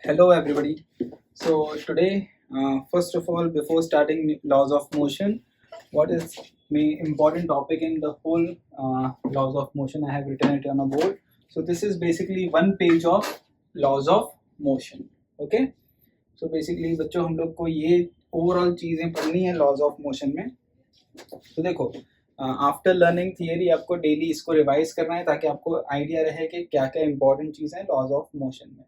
Hello, everybody. So today, first of all, before starting laws of motion, what is the important topic in the whole laws of motion? I have written it on a board. So this is basically one page of laws of motion. Okay. So basically, बच्चों हम लोग को ये overall चीजें पढ़नी है laws of motion में. तो देखो, आफ्टर लर्निंग थियरी आपको डेली इसको रिवाइज करना है ताकि आपको आइडिया रहे कि क्या क्या इंपॉर्टेंट चीज़ें हैं लॉज ऑफ मोशन में.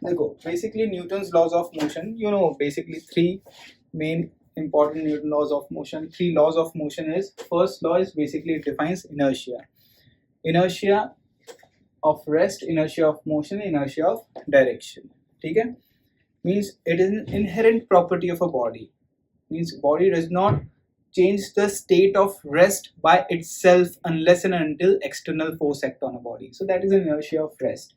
देखो, basically Newton's laws of motion, basically three main important Newton laws of motion. Three laws of motion is, first law is basically it defines inertia of rest, inertia of motion, inertia of direction. ठीक है, means it is an inherent property of a body, means body does not change the state of rest by itself unless and until external force act on a body. So that is an inertia of rest.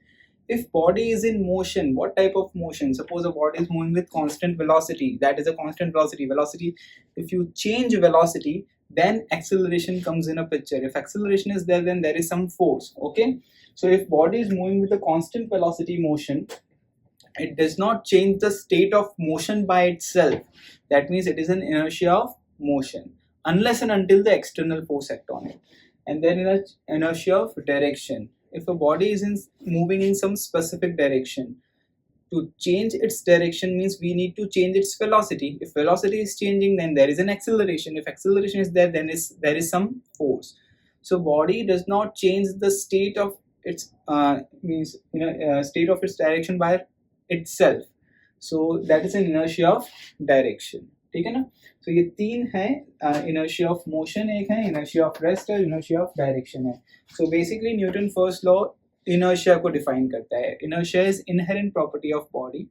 If body is in motion, what type of motion? Suppose a body is moving with constant velocity, that is a constant velocity. If you change velocity, then acceleration comes in a picture. If acceleration is there, then there is some force. Okay, so if body is moving with a constant velocity motion, it does not change the state of motion by itself. That means it is an inertia of motion unless and until the external force act on it. And then inertia of direction. If a body is moving in some specific direction, to change its direction means we need to change its velocity. If velocity is changing, then there is an acceleration. If acceleration is there, then there is some force. So body does not change the state of its state of its direction by itself. So that is an inertia of direction. ठीक है ना. तो ये तीन है, inertia of motion एक है, inertia of rest है, inertia of direction है. So basically Newton first law inertia को define करता है. Inertia is inherent property of body.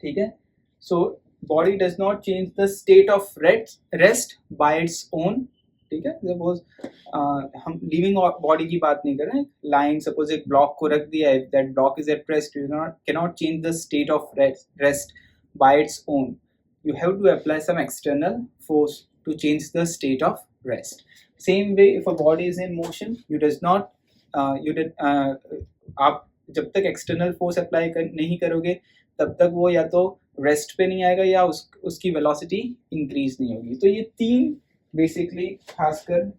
ठीक है. So body does not change the state of rest by its own. ठीक है. Suppose हम लिविंग बॉडी की बात नहीं कर रहे हैं. लाइंग, सपोज एक ब्लॉक को रख दिया है, that block is at rest, you cannot change the state of rest by its own. You have to apply some external force to change the state of rest. Same way, if a body is in motion, आप जब तक external force apply नहीं करोगे तब तक वो या तो रेस्ट पे नहीं आएगा या उसकी वेलोसिटी इंक्रीज नहीं होगी. तो ये तीन बेसिकली खासकर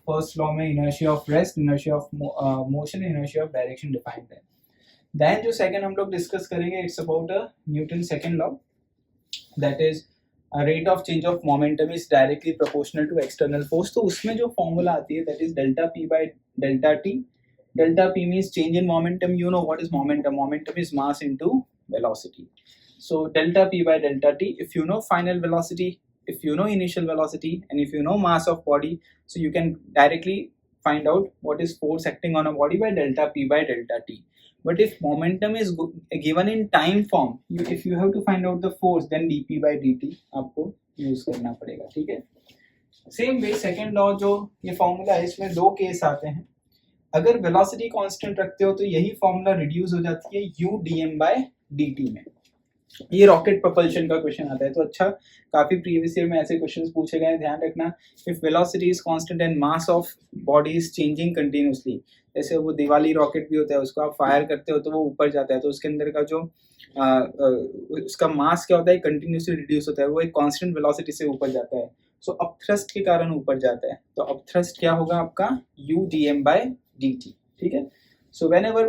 फर्स्ट लॉ में inertia of rest, inertia of motion, inertia of direction defined है. देन जो सेकंड हम लोग डिस्कस करेंगे, it's about a Newton second law, that is rate of change of momentum is directly proportional to external force. तो उसमें जो formula आती है, that is delta p by delta t. Delta p means change in momentum. You know what is momentum? Momentum is mass into velocity. So delta p by delta t, if you know final velocity, if you know initial velocity, and if you know mass of body, so you can directly find out what is force acting on a body by delta p by delta t. But if momentum is given in time form, if you have to find out the force, then dp by dt आपको use करना पड़ेगा. ठीक है. Same way second law जो ये formula है, इसमें दो केस आते हैं. अगर वेलोसिटी कांस्टेंट रखते हो तो यही फॉर्मूला रिड्यूस हो जाती है u dm by dt में. ये रॉकेट प्रोपल्शन का क्वेश्चन आता है. तो अच्छा, काफी प्रीवियस ईयर में ऐसे क्वेश्चंस पूछे गए हैं, ध्यान रखना. If velocity is constant and mass of body is changing continuously, जैसे वो दिवाली रॉकेट भी होता है, उसको आप फायर करते हो तो वो ऊपर जाता है, तो उसके अंदर का जो उसका मास क्या होता है, कंटिन्यूसली रिड्यूस होता है, वो एक कांस्टेंट वेलोसिटी से ऊपर जाता है. सो अपथ्रस्ट के कारण ऊपर जाता है. तो अपथ्रस्ट क्या होगा आपका, u dm by dt. ठीक है. सो व्हेनेवर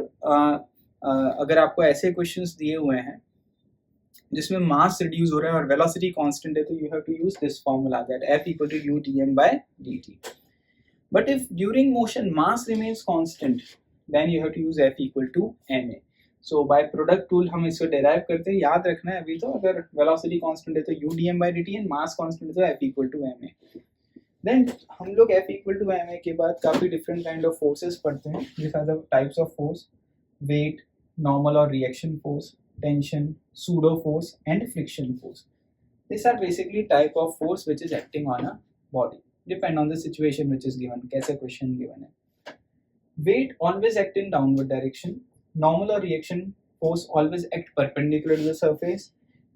अगर आपको ऐसे क्वेश्चंस दिए हुए हैं जिसमें मास रिड्यूस हो रहा है और वेलोसिटी कांस्टेंट है, तो you have to use this formula, that f equal to u dm by dt. But if during motion mass remains constant, then you have to use f equal to ma. So by product tool हम इसको derive करते हैं. याद रखना है अभी तो, अगर velocity constant है तो u dm by dt and mass constant है तो f equal to ma. Then हम लोग f equal to ma के बाद काफी different kind of forces पढ़ते हैं. These are the types of force: weight, normal or reaction force, tension, pseudo force and friction force. These are basically type of force which is acting on a body. Depend on the situation which is given. कैसे question given है. Weight always act in downward direction. Normal or reaction force always act perpendicular to the surface.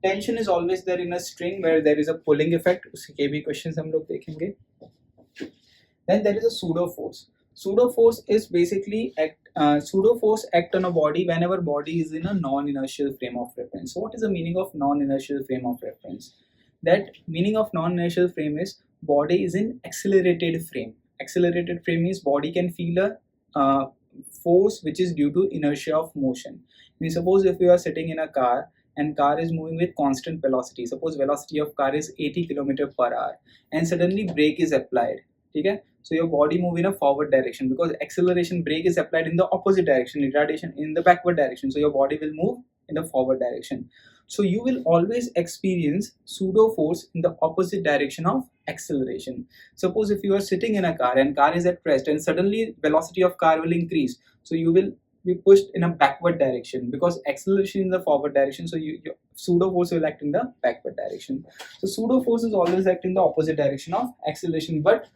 Tension is always there in a string where there is a pulling effect. उसके भी questions हम लोग देखेंगे. Then there is a pseudo force. Pseudo force is basically pseudo force act on a body whenever body is in a non-inertial frame of reference. So what is the meaning of non-inertial frame of reference? That meaning of non-inertial frame is body is in accelerated frame. Accelerated frame means body can feel a force which is due to inertia of motion. I mean, suppose if you are sitting in a car and car is moving with constant velocity, suppose velocity of car is 80 km per hour and suddenly brake is applied, okay? So your body move in a forward direction because acceleration brake is applied in the opposite direction, retardation in the backward direction, so your body will move in the forward direction. So you will always experience pseudo force in the opposite direction of acceleration. Suppose if you are sitting in a car and car is at rest and suddenly velocity of car will increase, so you will be pushed in a backward direction because acceleration in the forward direction, so your pseudo force will act in the backward direction. So pseudo force is always act in the opposite direction of acceleration, but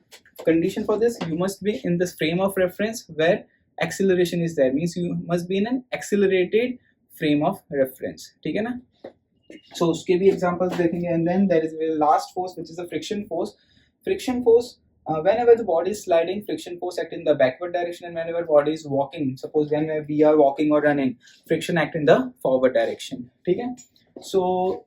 condition for this, you must be in this frame of reference where acceleration is there, means you must be in an accelerated frame of reference, ठीक है ना? So उसके भी examples देखेंगे, and then there is the last force which is the friction force. Friction force, whenever the body is sliding, friction force act in the backward direction, and whenever body is walking, suppose when we are walking or running, friction act in the forward direction, ठीक है? So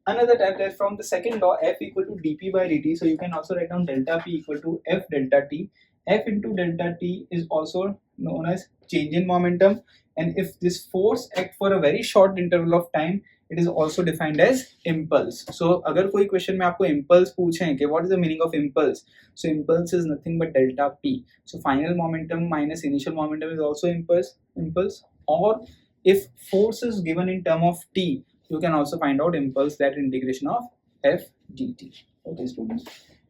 another type that from the second law, F equal to dp by dt, so you can also write down delta p equal to F delta t. F into delta t is also known as change in momentum, and if this force act for a very short interval of time, it is also defined as impulse. So अगर कोई question में आपको impulse पूछें कि what is the meaning of impulse, so impulse is nothing but delta p. So final momentum minus initial momentum is also impulse. Or if force is given in term of t, you can also find out impulse, that integration of F dt. Okay, students.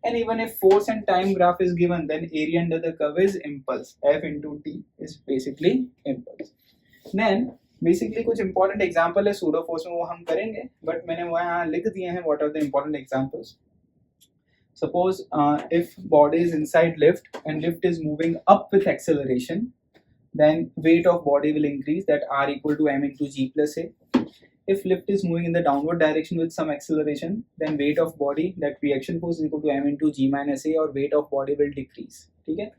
And even if force and time graph is given, then area under the curve is impulse. F into t is basically impulse. Then basically कुछ important example है pseudo force में, वो हम करेंगे, but मैंने वो यहाँ लिख दिए हैं what are the important examples. Suppose if body is inside lift and lift is moving up with acceleration, then weight of body will increase, that R equal to m into g plus a. If lift is moving in the downward direction with some acceleration, then weight of body, that reaction force is equal to m into g minus a, or weight of body will decrease, okay?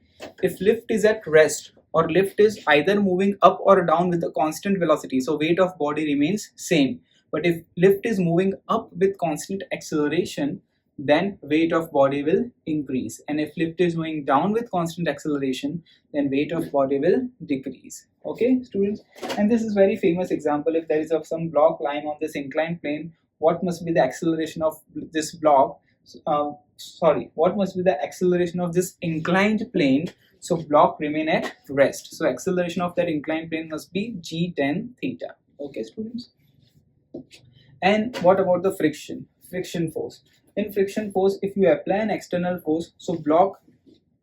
If lift is at rest or lift is either moving up or down with a constant velocity, so weight of body remains same. But if lift is moving up with constant acceleration, then weight of body will increase, and if lift is moving down with constant acceleration, then weight of body will decrease. Okay, students, and this is very famous example. If there is some block lying on this inclined plane, what must be the acceleration of this block? What must be the acceleration of this inclined plane? So block remain at rest, so acceleration of that inclined plane must be g tan theta. Okay, students. And what about the friction force? In friction force, if you apply an external force, so block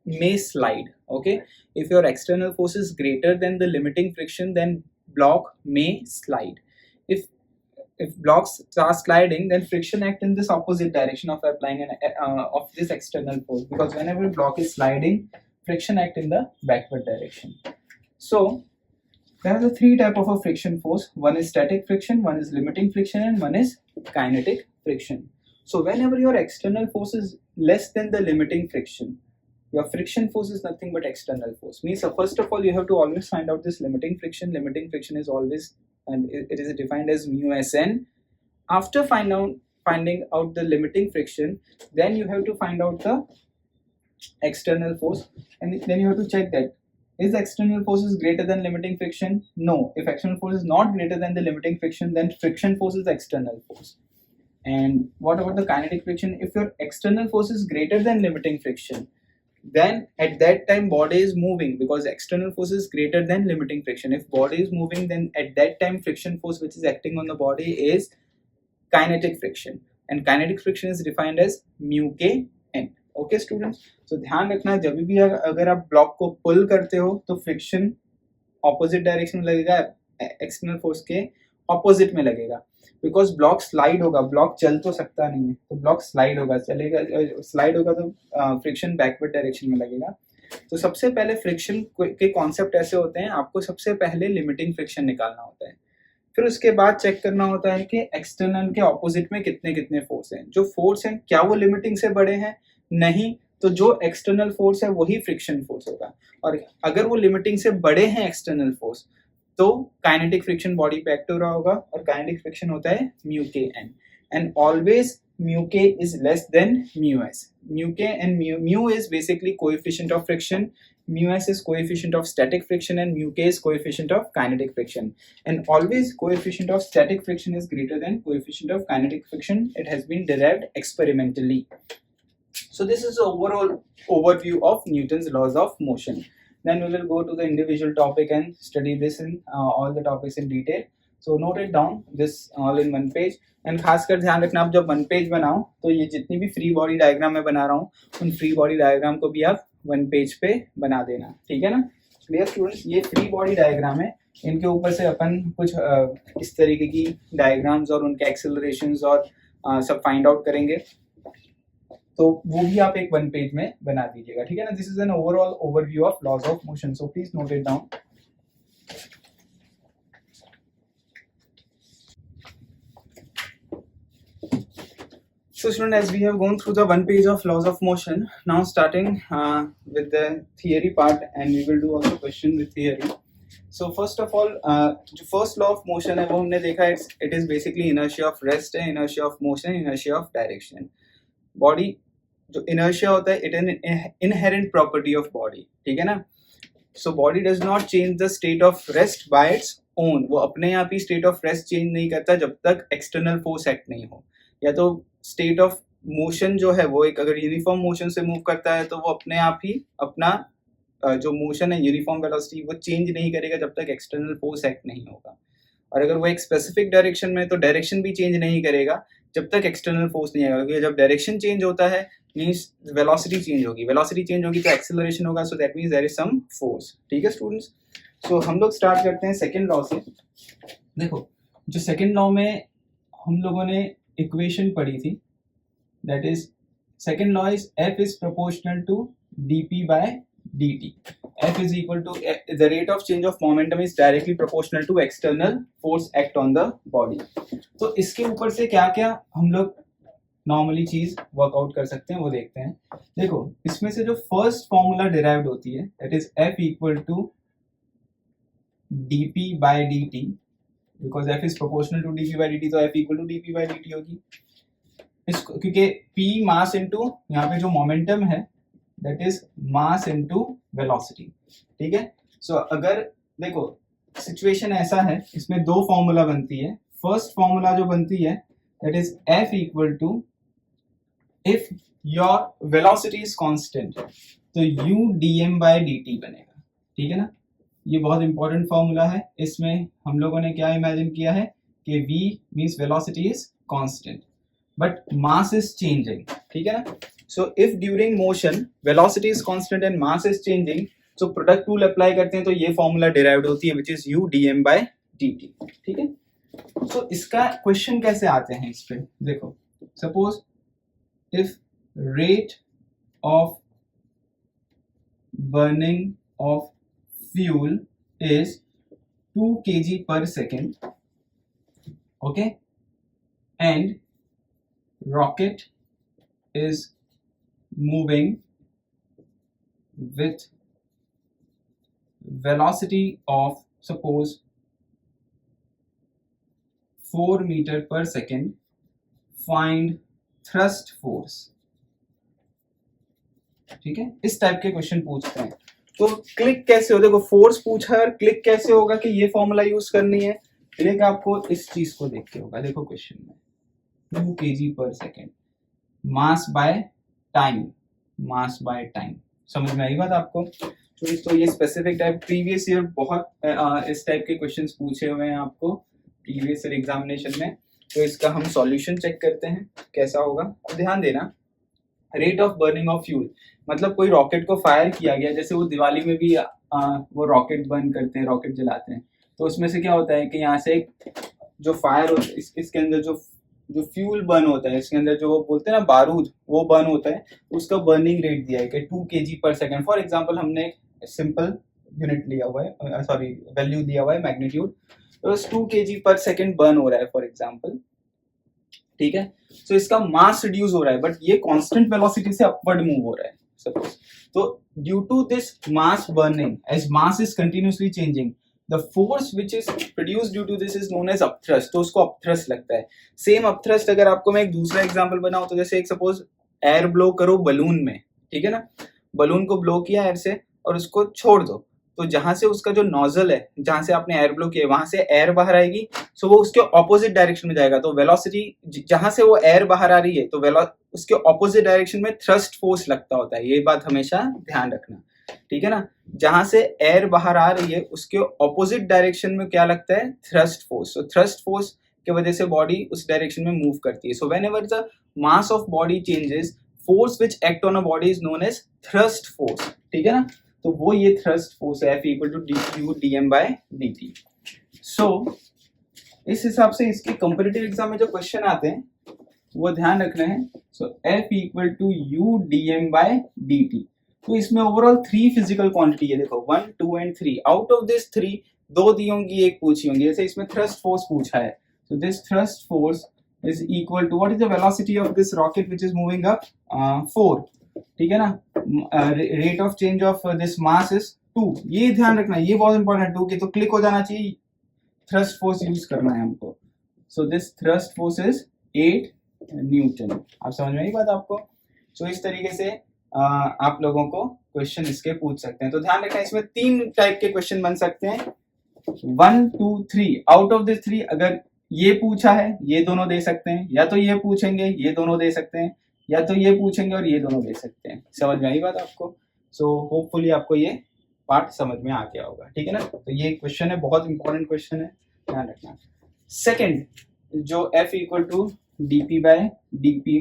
may slide. Okay, if your external force is greater than the limiting friction, then block may slide. If blocks start sliding, then friction act in this opposite direction of applying of this external force, because whenever block is sliding, friction act in the backward direction. So there are the three type of a friction force. One is static friction, one is limiting friction, and one is kinetic friction. So whenever your external force is less than the limiting friction, your friction force is nothing but external force. Means first of all, you have to always find out this limiting friction. Limiting friction is always, and it is defined as mu Sn. After finding out the limiting friction, then you have to find out the external force, and then you have to check that is the external force is greater than limiting friction? No. If external force is not greater than the limiting friction, then friction force is the external force. And what about the kinetic friction? If your external force is greater than limiting friction, then at that time body is moving, because external force is greater than limiting friction. If body is moving, then at that time friction force which is acting on the body is kinetic friction, and kinetic friction is defined as mu k n. Okay students, so ध्यान रखना, जब भी अगर आप block को पुल करते हो तो फ्रिक्शन ऑपोजिट डायरेक्शन में लगेगा, एक्सटर्नल फोर्स के ऑपोजिट में लगेगा, बिकॉज ब्लॉक स्लाइड होगा, ब्लॉक चल तो सकता नहीं है, तो ब्लॉक स्लाइड होगा, स्लाइड होगा तो फ्रिक्शन बैकवर्ड डायरेक्शन में लगेगा. तो सबसे पहले फ्रिक्शन के कॉन्सेप्ट ऐसे होते हैं, आपको सबसे पहले लिमिटिंग फ्रिक्शन निकालना होता है, फिर उसके बाद चेक करना होता है कि एक्सटर्नल के ऑपोजिट में कितने कितने फोर्स हैं. जो फोर्स हैं क्या वो लिमिटिंग से बड़े हैं? नहीं. तो जो एक्सटर्नल फोर्स है वही फ्रिक्शन फोर्स होगा, और अगर वो लिमिटिंग से बड़े हैं एक्सटर्नल फोर्स तो काइनेटिक फ्रिक्शन बॉडी पे एक्ट हो रहा होगा, और काइनेटिक फ्रिक्शन होता है mu k N, and always mu k is less than mu s. Mu k and mu is basically coefficient of friction, mu s is coefficient of static friction, and mu k is coefficient of kinetic friction. And always coefficient of static friction is greater than coefficient of kinetic friction. It has been derived experimentally. So this is the overall overview of Newton's laws of motion. Then we will go to the individual topic and study this in all the topics in detail. So note it down, this all in one page. And खासकर ध्यान रखना, आप जब one page बनाओ तो ये जितनी भी फ्री बॉडी डायग्राम मैं बना रहा हूँ उन फ्री बॉडी डायग्राम को भी आप वन पेज पे बना देना, ठीक है ना। क्लियर स्टूडेंट्स, ये फ्री बॉडी डायग्राम है, इनके ऊपर से अपन कुछ इस तरीके की डायग्राम्स और उनके एक्सेलरेशंस और सब फाइंड आउट करेंगे, तो वो भी आप एक वन पेज में बना दीजिएगा, ठीक है ना। This is an overall overview of laws of motion, so please note it down. So student, as we have gone through the one page of laws of motion, now starting with the theory part, and we will do also question with theory. So first of all, जो first law of motion है वो हमने देखा है, it is basically inertia of rest है, inertia of motion, inertia of direction. Body जो inertia होता है, it is an inherent property of body, ठीक है ना। So body does not change the state of rest by its own, वो अपने आप ही state of rest change नहीं करता जब तक external force act नहीं हो, या तो स्टेट ऑफ मोशन जो है वो एक अगर यूनिफॉर्म मोशन से मूव करता है तो वो अपने आप ही अपना जो मोशन है यूनिफॉर्म वेलोसिटी वो चेंज नहीं करेगा जब तक एक्सटर्नल फोर्स एक्ट नहीं होगा, और अगर वो एक स्पेसिफिक डायरेक्शन में तो डायरेक्शन भी चेंज नहीं करेगा जब तक एक्सटर्नल फोर्स नहीं आएगा, क्योंकि जब डायरेक्शन चेंज होता है मीन्स वेलोसिटी चेंज होगी, वेलोसिटी चेंज होगी तो एक्सेलरेशन होगा, so that means there is some force, ठीक है स्टूडेंट्स। सो हम लोग स्टार्ट करते हैं सेकेंड लॉ से। देखो जो सेकेंड लॉ में हम लोगों ने इक्वेशन पढ़ी थी, that is second law is F is proportional to dp by dt. F is equal to the rate of change of momentum is directly proportional to external force act on the body. तो इसके ऊपर से क्या क्या हम लोग normally चीज workout कर सकते हैं वो देखते हैं। देखो इसमें से जो फर्स्ट फॉर्मूला डिराइव्ड होती है that is F equal to dp by dt, because F is proportional to dp by dt तो F equal to dp by dt होगी, इसको क्योंकि p मास इनटू यहाँ पे जो मोमेंटम है that is mass into velocity, ठीक है। सो अगर देखो सिचुएशन ऐसा है, इसमें दो फॉर्मूला बनती है, फर्स्ट फॉर्मूला जो बनती है that is F equal to if your velocity is constant तो u dm by dt बनेगा, ठीक है ना। ये बहुत इंपॉर्टेंट फॉर्मूला है, इसमें हम लोगों ने क्या इमेजिन किया है कि v means velocity is constant but mass is changing, ठीक है ना। so if during motion velocity is constant and mass is changing, so product rule apply करते हैं तो ये फॉर्मूला डिराइव्ड होती है which is u dm by dt, ठीक है। so इसका क्वेश्चन कैसे आते हैं इस पे, देखो suppose if rate of burning of fuel is 2 kg per second, okay, and rocket is moving with velocity of suppose 4 meter per second, find thrust force, ठीक है। इस टाइप के क्वेश्चन पूछते हैं तो क्लिक कैसे हो, देखो फोर्स पूछा है और क्लिक कैसे होगा कि ये फॉर्मूला यूज करनी है, क्लिक आपको इस चीज को देख के होगा। देखो क्वेश्चन में 2 kg per second, mass by time, mass by time, समझ में आई बात आपको। तो ये स्पेसिफिक टाइप प्रीवियस ईयर बहुत इस टाइप के क्वेश्चंस पूछे हुए हैं आपको प्रीवियस ईयर एग्जामिनेशन में, तो इसका हम सॉल्यूशन चेक करते हैं कैसा होगा। अब ध्यान देना, rate of burning of fuel मतलब कोई रॉकेट को फायर किया गया, जैसे वो दिवाली में भी वो रॉकेट बर्न करते हैं, रॉकेट जलाते हैं, तो उसमें से क्या होता है कि यहाँ से जो फायर होता है इसके अंदर जो फ्यूल बर्न होता है, इसके अंदर जो बोलते हैं ना बारूद, वो बर्न होता है, उसका बर्निंग रेट दिया है कि 2 kg पर सेकेंड। फॉर एग्जांपल हमने सिंपल यूनिट लिया हुआ है, सॉरी वैल्यू दिया हुआ है मैग्नीट्यूड, तो 2 kg पर सेकेंड बर्न हो रहा है फॉर एग्जांपल, ठीक है। सो इसका मास रिड्यूस हो रहा है बट ये कांस्टेंट वेलोसिटी से अपवर्ड मूव हो रहा है, suppose. So due to this mass burning, as mass is continuously changing, the force which is produced due to this is known as upthrust. तो उसको upthrust लगता है. Same upthrust अगर आपको मैं एक दूसरा एग्जांपल बनाऊं तो जैसे एक सपोज एयर ब्लो करो बलून में, ठीक है ना, बलून को ब्लो किया एयर से और उसको छोड़ दो, तो जहां से उसका जो नोजल है, जहां से आपने एयर ब्लो किया वहां से एयर बाहर आएगी, सो वो उसके ऑपोजिट डायरेक्शन में जाएगा. तो वेलोसिटी जहां से वो एयर बाहर आ रही है तो उसके ऑपोजिट डायरेक्शन में थ्रस्ट फोर्स लगता होता है. ये बात हमेशा ध्यान रखना, ठीक है ना. जहां से एयर बाहर आ रही है उसके ऑपोजिट डायरेक्शन में क्या लगता है, थ्रस्ट फोर्स. तो थ्रस्ट फोर्स की वजह से बॉडी उस डायरेक्शन में मूव करती है. So whenever the mass of body changes, force which act on a body is known as thrust force, ठीक है ना. तो वो ये थ्रस्ट फोर्स है, F equal to dq dm by dt. So इस हिसाब से इसके कंपैरेटिव एग्जाम में जो क्वेश्चन आते हैं वो ध्यान रखना है. So F equal to u dm by dt. तो इसमें ओवरऑल 3 फिजिकल क्वांटिटी है, देखो 1 2 एंड 3. आउट ऑफ दिस 3 2 दी होंगी, एक पूछी होंगी. जैसे इसमें थ्रस्ट फोर्स पूछा है, so this thrust force is equal to what is the velocity of this rocket which is moving up, 4, ठीक है ना. Rate of change of this mass is 2. ये ध्यान रखना, ये बहुत इंपॉर्टेंट. 2 की तो क्लिक हो जाना चाहिए, थ्रस्ट फोर्स यूज करना है हमको. So this thrust force is 8 Newton. आप समझ में आई बात आपको. सो इस तरीके से आप लोगों को क्वेश्चन इसके पूछ सकते हैं. तो ध्यान रखना, इसमें 3 टाइप के क्वेश्चन बन सकते हैं, 1 2 3. आउट ऑफ दिस 3 अगर ये पूछा है, ये दोनों दे सकते हैं, या तो ये पूछेंगे ये दोनों दे सकते हैं, या तो ये पूछेंगे और ये दोनों दे सकते हैं. समझ में आई बात आपको. सो होपफुली आपको ये पार्ट समझ में आ गया होगा, ठीक है ना. तो ये क्वेश्चन है, बहुत इंपॉर्टेंट क्वेश्चन है, ध्यान रखना. सेकंड जो F equal to dp by dp,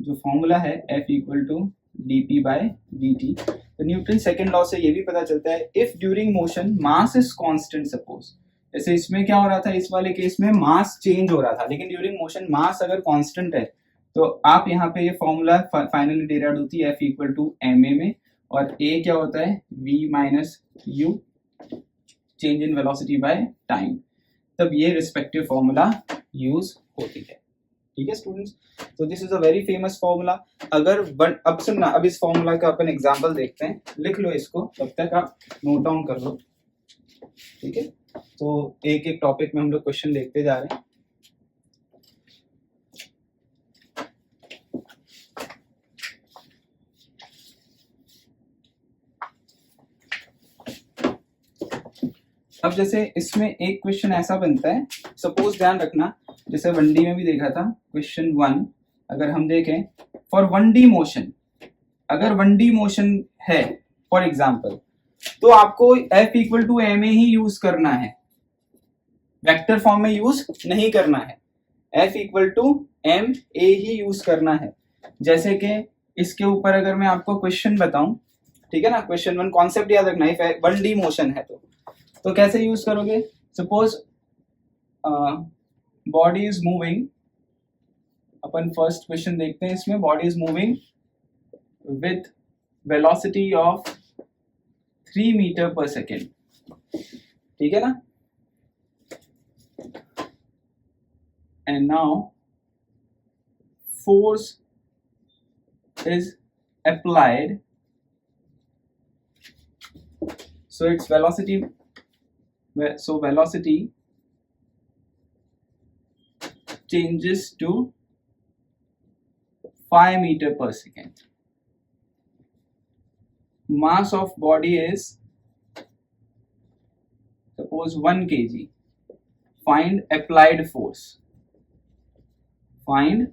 जो फॉर्मूला है F equal to dp by dt. तो न्यूटन सेकंड लॉ से ये भी पता चलता है, if during motion mass is constant, suppose जैसे इसमें क्या हो रहा था, इस वाले केस में मास चेंज हो रहा था, लेकिन ड्यूरिंग मोशन मास अगर कांस्टेंट है तो आप यहाँ पे ये फॉर्मूला फाइनली डिराइव होती है F इक्वल टू ma में, और a क्या होता है v minus u, change in velocity by time. तब ये रिस्पेक्टिव फॉर्मूला यूज होती है, ठीक है स्टूडेंट्स. तो this is a very famous formula. अगर अब सुनना, अब इस फॉर्मूला का अपन एग्जांपल देखते हैं, लिख लो इसको, तब तक आप नोट डाउन कर लो, ठीक है. तो एक एक टॉपिक में हम लोग क्वेश्चन देखते जा रहे हैं. अब जैसे इसमें एक क्वेश्चन ऐसा बनता है, सपोज ध्यान रखना, जैसे 1D में भी देखा था क्वेश्चन 1. अगर हम देखें फॉर 1D मोशन, अगर 1D मोशन है फॉर एग्जांपल, तो आपको F इक्वल टू ma ही यूज करना है, वेक्टर फॉर्म में यूज नहीं करना है. F इक्वल टू ma ही यूज करना है. जैसे कि इसके ऊपर अगर मैं आपको क्वेश्चन बताऊं, ठीक है ना, क्वेश्चन 1 कॉन्सेप्ट याद रखना. इफ 1D मोशन है तो कैसे यूज करोगे. सपोज बॉडी इज मूविंग, अपन फर्स्ट क्वेश्चन देखते हैं. इसमें body is moving with velocity of 3 metre per second, ठीक है ना. And now force is applied, so its velocity, so velocity changes to 5 meter per second. Mass of body is suppose 1 kg. Find applied force. Find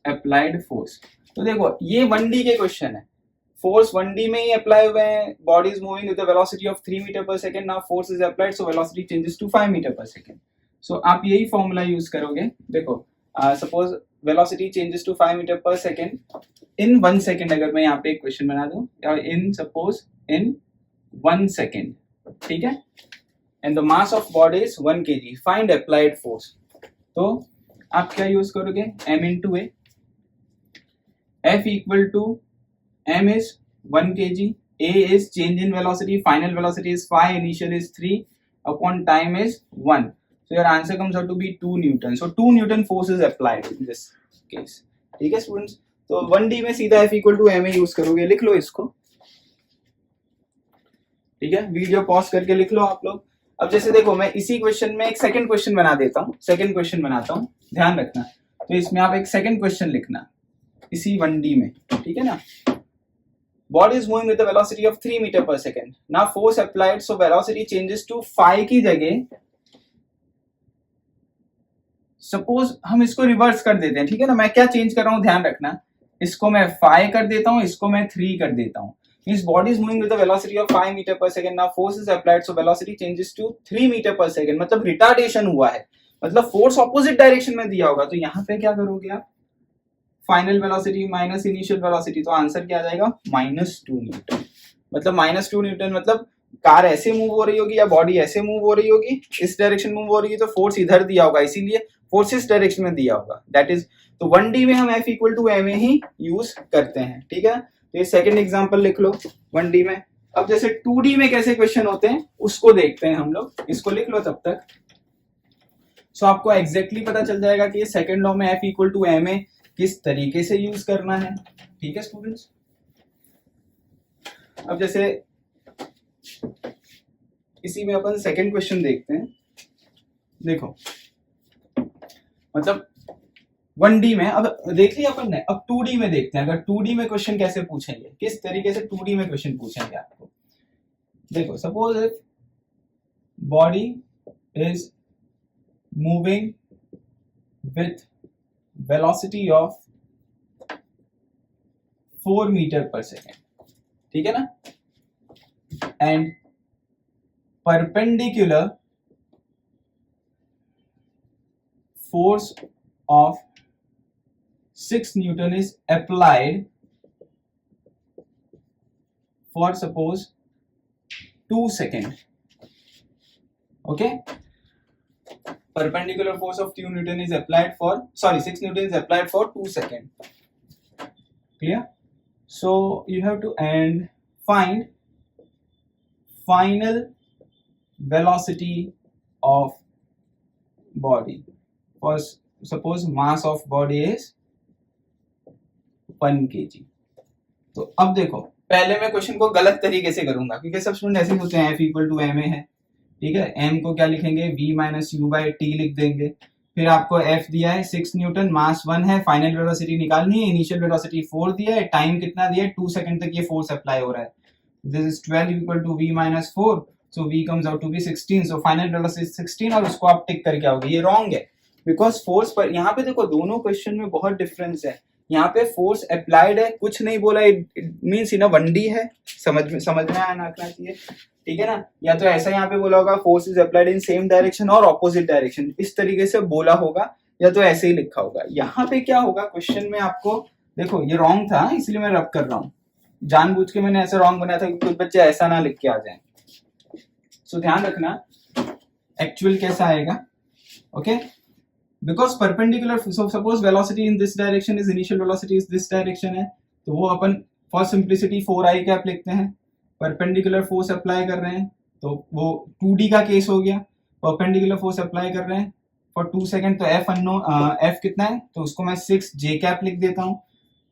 applied force. तो देखो ये 1D के question है, force 1D में ही apply हुए हैं. Body is moving with the velocity of 3 metre per second. Now force is applied, so velocity changes to 5 metre per second. सो आप यही फॉर्मूला यूज करोगे. देखो suppose velocity changes to 5 metre per second in 1 second. अगर मैं यहाँ पे एक क्वेश्चन बना दूं, इन सपोज इन 1 सेकंड, ठीक है. And the mass of body is 1 kg. Find applied force. तो आप क्या यूज करोगे, m into a. F equal to m is 1 kg, a is change in velocity, final velocity is 5, initial is 3, upon time is 1. So your answer comes out to be 2 Newton. So 2 Newton force is applied in this case. ठीक है students. तो 1D में सीधा F equal to ma use करोगे, लिख लो इसको, ठीक है, वीडियो पॉज करके लिख लो आप लोग। अब जैसे देखो मैं इसी क्वेश्चन में एक सेकंड क्वेश्चन बना देता हूँ, सेकंड क्वेश्चन बनाता हूँ, ध्यान रखना। तो इसमें आप एक सेकंड क्वेश्चन लिखना इसी 1D में, ठीक है ना। Body is moving with a velocity of 3 metre per second, now force applied, so velocity changes to 5 की जगह सपोज हम इसको रिवर्स कर देते हैं, ठीक है ना। मैं क्या चेंज कर रहा हूं, ध्यान रखना, इसको मैं 5 कर देता हूं, इसको मैं 3 कर देता हूं। Means body is moving with the velocity of 5 metre per second, now force is applied, so velocity changes to 3 metre per second, मतलब रिटार्डेशन हुआ है, मतलब फोर्स ऑपोजिट डायरेक्शन में दिया होगा। तो यहां पे क्या करोगे आप, final velocity minus initial velocity, तो आंसर क्या आ जाएगा, -2 न्यूटन। मतलब -2 न्यूटन मतलब कार ऐसे मूव हो रही होगी या बॉडी ऐसे मूव हो रही होगी, इस डायरेक्शन मूव हो रही है, तो फोर्स इधर दिया होगा, इसीलिए फोर्स इस डायरेक्शन में दिया होगा, दैट इज। तो 1D में हम F इक्वल टू ma ही यूज करते हैं, ठीक है। तो ये सेकंड एग्जांपल लिख लो 1D में। अब जैसे 2D में कैसे क्वेश्चन होते हैं उसको देखते हैं हम लोग, इसको लिख लो तब तक। सो आपको एग्जैक्टली पता चल जाएगा कि ये सेकंड लॉ में F इक्वल टू ma किस तरीके से यूज करना है, ठीक है स्टूडेंट्स। अब जैसे इसी में अपन सेकंड क्वेश्चन देखते हैं। देखो मतलब 1D में अब देख लिया अपन ने, अब 2D में देखते हैं, अगर 2D में क्वेश्चन कैसे पूछेंगे, किस तरीके से 2D में क्वेश्चन पूछेंगे आपको। देखो suppose if body is moving with velocity of 4 metre per second, ठीक है ना, and perpendicular force of 6 Newton is applied for suppose 2 seconds. Okay, perpendicular force of 2 Newton is applied for 6 Newton is applied for 2 seconds. Clear? So you have to and find final velocity of body. For suppose mass of body is 1 kg। तो अब देखो पहले मैं question को गलत तरीके से करूंगा, क्योंकि सब स्टूडेंट ऐसे होते हैं, F इक्वल टू ma है, ठीक है, m को क्या लिखेंगे, v minus u by T लिख देंगे। फिर आपको F दिया है 6 न्यूटन, मास 1 है, फाइनल वेलोसिटी निकालनी है, इनिशियल वेलोसिटी 4 दिया है, टाइम कितना दिया है 2 सेकंड तक ये फोर्स अप्लाई हो रहा है। This is 12 equal to v minus 4, so v comes out to be 16, so final velocity 16 और उसको आप टिक करके आओगे। ये रॉन्ग है, बिकॉज फोर्स पर यहाँ पे देखो दोनों क्वेश्चन में बहुत डिफरेंस है। यहाँ पे फोर्स अप्लाइड है, कुछ नहीं बोला, इट मींस इन 1D है, समझ में आना चाहिए, ठीक है ना। या तो ऐसा यहाँ पे बोला होगा force is applied in same direction और ऑपोजिट डायरेक्शन, इस तरीके से बोला होगा, या तो ऐसे ही लिखा होगा। यहाँ पे क्या होगा क्वेश्चन में आपको, देखो ये रॉन्ग था इसलिए मैं रब कर रहा हूँ, जानबूझ के मैंने ऐसे रॉन्ग बनाया था कि कुछ बच्चे ऐसा ना लिख के आ जाए। सो ध्यान रखना एक्चुअल कैसा आएगा, okay. Because perpendicular, so suppose velocity in this direction is initial velocity is this direction है, तो वो अपन for simplicity 4i कैप लिखते हैं। perpendicular force apply कर रहे हैं तो वो 2D का केस हो गया, perpendicular force apply कर रहे हैं for 2 सेकेंड, तो F अननोन, F कितना है, तो उसको मैं 6j कैप लिख देता हूँ।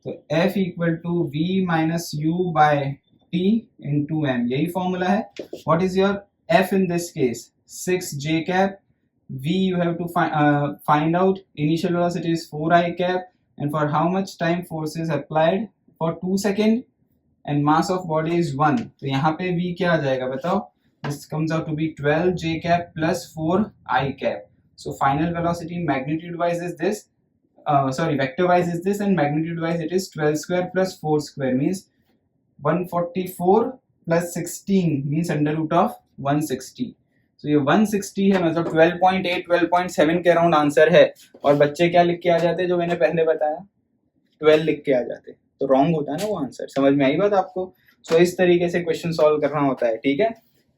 तो F equal to v minus u by t into m, यही फॉर्मूला है। What is your F in this case, 6j cap, v you have to find out initial velocity is 4i cap, and for how much time force is applied for 2 second, and mass of body is 1, तो यहाँ पे v क्या आ जाएगा बताओ, this comes out to be 12j cap plus 4i cap, so final velocity magnitude wise is this, vector wise is this, and magnitude wise it is 12 square plus 4 square, means 144 plus 16 means under root of 160। तो ये 160 है, मतलब 12.8 12.7 के around answer है। और बच्चे क्या लिख के आ जाते, जो मैंने पहले बताया 12 लिख के आ जाते, तो रॉन्ग होता है ना वो आंसर। समझ में आई बात आपको। सो इस तरीके से क्वेश्चन सॉल्व करना होता है, ठीक है।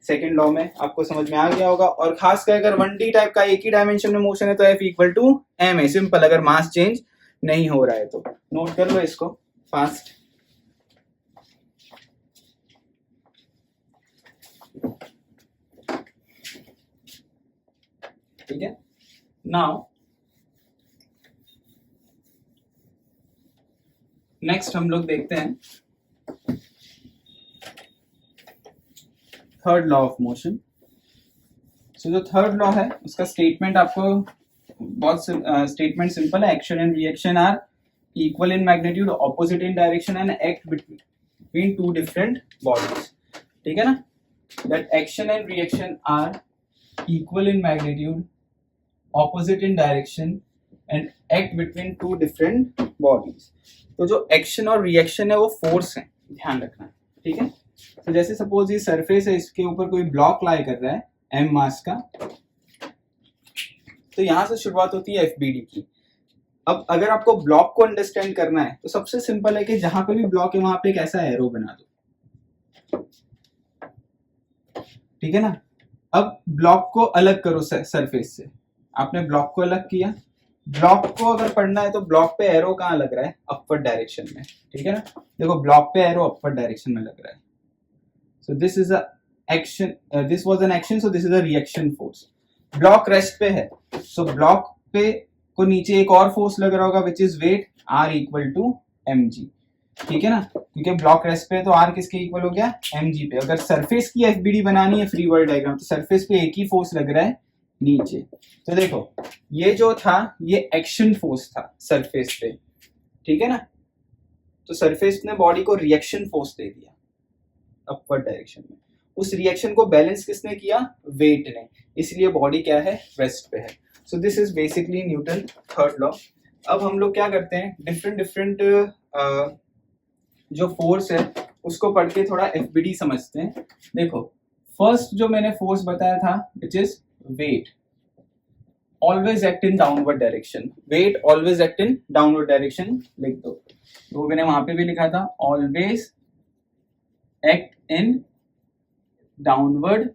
सेकंड लॉ में आपको समझ में आ गया होगा। और खास कर अगर 1D टाइप का एक ही डायमेंशन में मोशन है तो F equal to ma, simple, अगर मास चेंज नहीं हो रहा है तो। नोट कर लो इसको फास्ट। ठीक है, नाउ नेक्स्ट हम लोग देखते हैं third law of motion. So जो थर्ड लॉ है उसका स्टेटमेंट आपको बहुत स्टेटमेंट सिंपल है, action and reaction are equal in magnitude, opposite in direction and act between two different bodies. ठीक है ना, that action and reaction are equal in magnitude, opposite in direction and act between two different bodies. तो जो action और reaction है वो force है, ध्यान रखना। ठीक है, तो जैसे सपोज ये सरफेस है, इसके ऊपर कोई ब्लॉक लाई कर रहा है m मास का, तो यहां से शुरुआत होती है FBD की। अब अगर आपको ब्लॉक को अंडरस्टैंड करना है तो सबसे सिंपल है कि जहां पे भी ब्लॉक है वहां पे एक ऐसा एरो बना दो। ठीक है ना, अब ब्लॉक को अलग करो सरफेस से। आपने ब्लॉक को अलग किया, ब्लॉक को अगर पढ़ना है तो ब्लॉक पे एरो कहाँ लग रहा है, अपवर्ड डायरेक्शन में। ठीक है ना, देखो ब्लॉक पे एरो अपवर्ड डायरेक्शन में लग रहा है। So this is a action, this was an action, so this is a reaction force. Block rest पे है, सो ब्लॉक पे को नीचे एक और फोर्स लग रहा होगा which is weight R equal to mg। ठीक है ना, क्योंकि ब्लॉक रेस्ट पे है तो R किसके इक्वल हो गया, mg पे। अगर सरफेस की FBD बनानी है फ्री बॉडी डायग्राम, तो सरफेस पे एक ही फोर्स लग रहा है नीचे। तो देखो ये जो था ये एक्शन फोर्स था सरफेस पे। ठीक है ना, तो सरफेस ने बॉडी को रिएक्शन फोर्स दे दिया अपवर्ड डायरेक्शन में। उस रिएक्शन को बैलेंस किसने किया, वेट ने, इसलिए बॉडी क्या है, रेस्ट पे है। So this is basically Newton third law. अब हम लोग क्या करते हैं, डिफरेंट डिफरेंट जो फोर्स है उसको पढ़ के थोड़ा FBD समझते हैं। देखो फर्स्ट जो मैंने फोर्स बताया था which is weight, always act in downward direction. Weight always act in downward direction लिख दो, तो मैंने वहां पे भी लिखा था always act in downward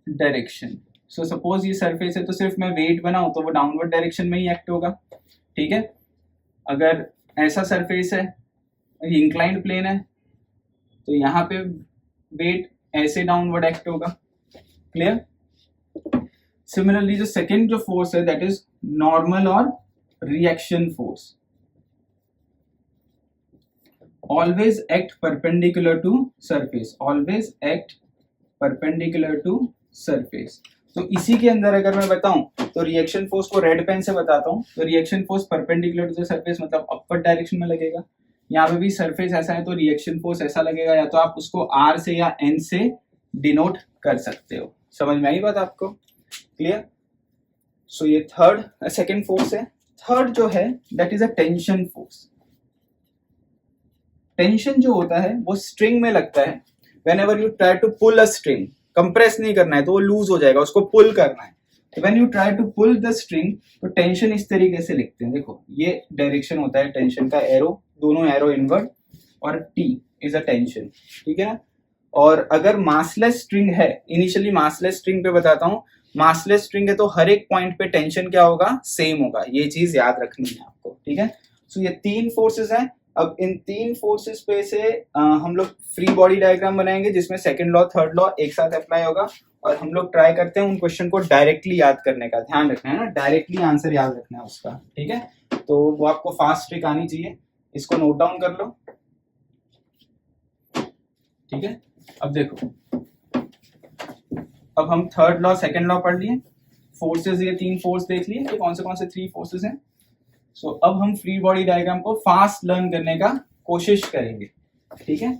direction. So suppose ये सरफेस है तो सिर्फ मैं वेट बनाऊं तो वो डाउनवर्ड डायरेक्शन में ही एक्ट होगा। ठीक है, अगर ऐसा सरफेस है, इंक्लाइंड प्लेन है, तो यहाँ पे वेट ऐसे डाउनवर्ड एक्ट होगा। क्लियर। सिमिलरली जो सेकेंड जो फोर्स है दैट इज नॉर्मल और reaction force, always act perpendicular to surface, always act perpendicular to surface। तो इसी के अंदर अगर मैं बताऊं तो रिएक्शन फोर्स को रेड पेन से बताता हूं, तो reaction force perpendicular to the surface मतलब अपवर्ड डायरेक्शन में लगेगा। यहाँ पे भी सरफेस ऐसा है तो रिएक्शन फोर्स ऐसा लगेगा, या तो आप उसको R से या N से डिनोट कर सकते हो। समझ में आई बात आपको, क्लियर। सो ये थर्ड सेकेंड फोर्स है। थर्ड जो है that is a tension force. Tension जो होता है वो स्ट्रिंग में लगता है। Whenever you try to pull a string, compress नहीं करना है तो वो लूज हो जाएगा, उसको पुल करना है। When you try to pull the string तो टेंशन इस तरीके से लिखते हैं। देखो ये डायरेक्शन होता है टेंशन का, एरो, दोनों एरो इनवर्ड, और T इज अ टेंशन। ठीक है ना, और अगर मासलेस स्ट्रिंग है, इनिशियली मासलेस स्ट्रिंग पे बताता हूँ, मासलेस स्ट्रिंग है तो हर एक पॉइंट पे टेंशन क्या होगा, सेम होगा। ये चीज याद रखनी है आपको। ठीक है, सो ये तीन फोर्सेस हैं। अब इन तीन फोर्सेस पे से हम लोग फ्री बॉडी डायग्राम बनाएंगे जिसमें सेकंड लॉ थर्ड लॉ एक साथ अप्लाई होगा, और हम लोग ट्राई करते हैं उन क्वेश्चन को डायरेक्टली याद करने का। ध्यान रखना है ना, डायरेक्टली आंसर याद रखना है उसका। ठीक है, तो वो आपको फास्ट ट्रिक आनी चाहिए, इसको नोट डाउन कर लो। ठीक है, अब देखो, अब हम थर्ड लॉ सेकंड लॉ पढ़ लिए, फोर्सेस ये तीन फोर्स देख लिए कि कौन से थ्री फोर्सेस हैं। सो अब हम फ्री बॉडी डायग्राम को फास्ट लर्न करने का कोशिश करेंगे। ठीक है,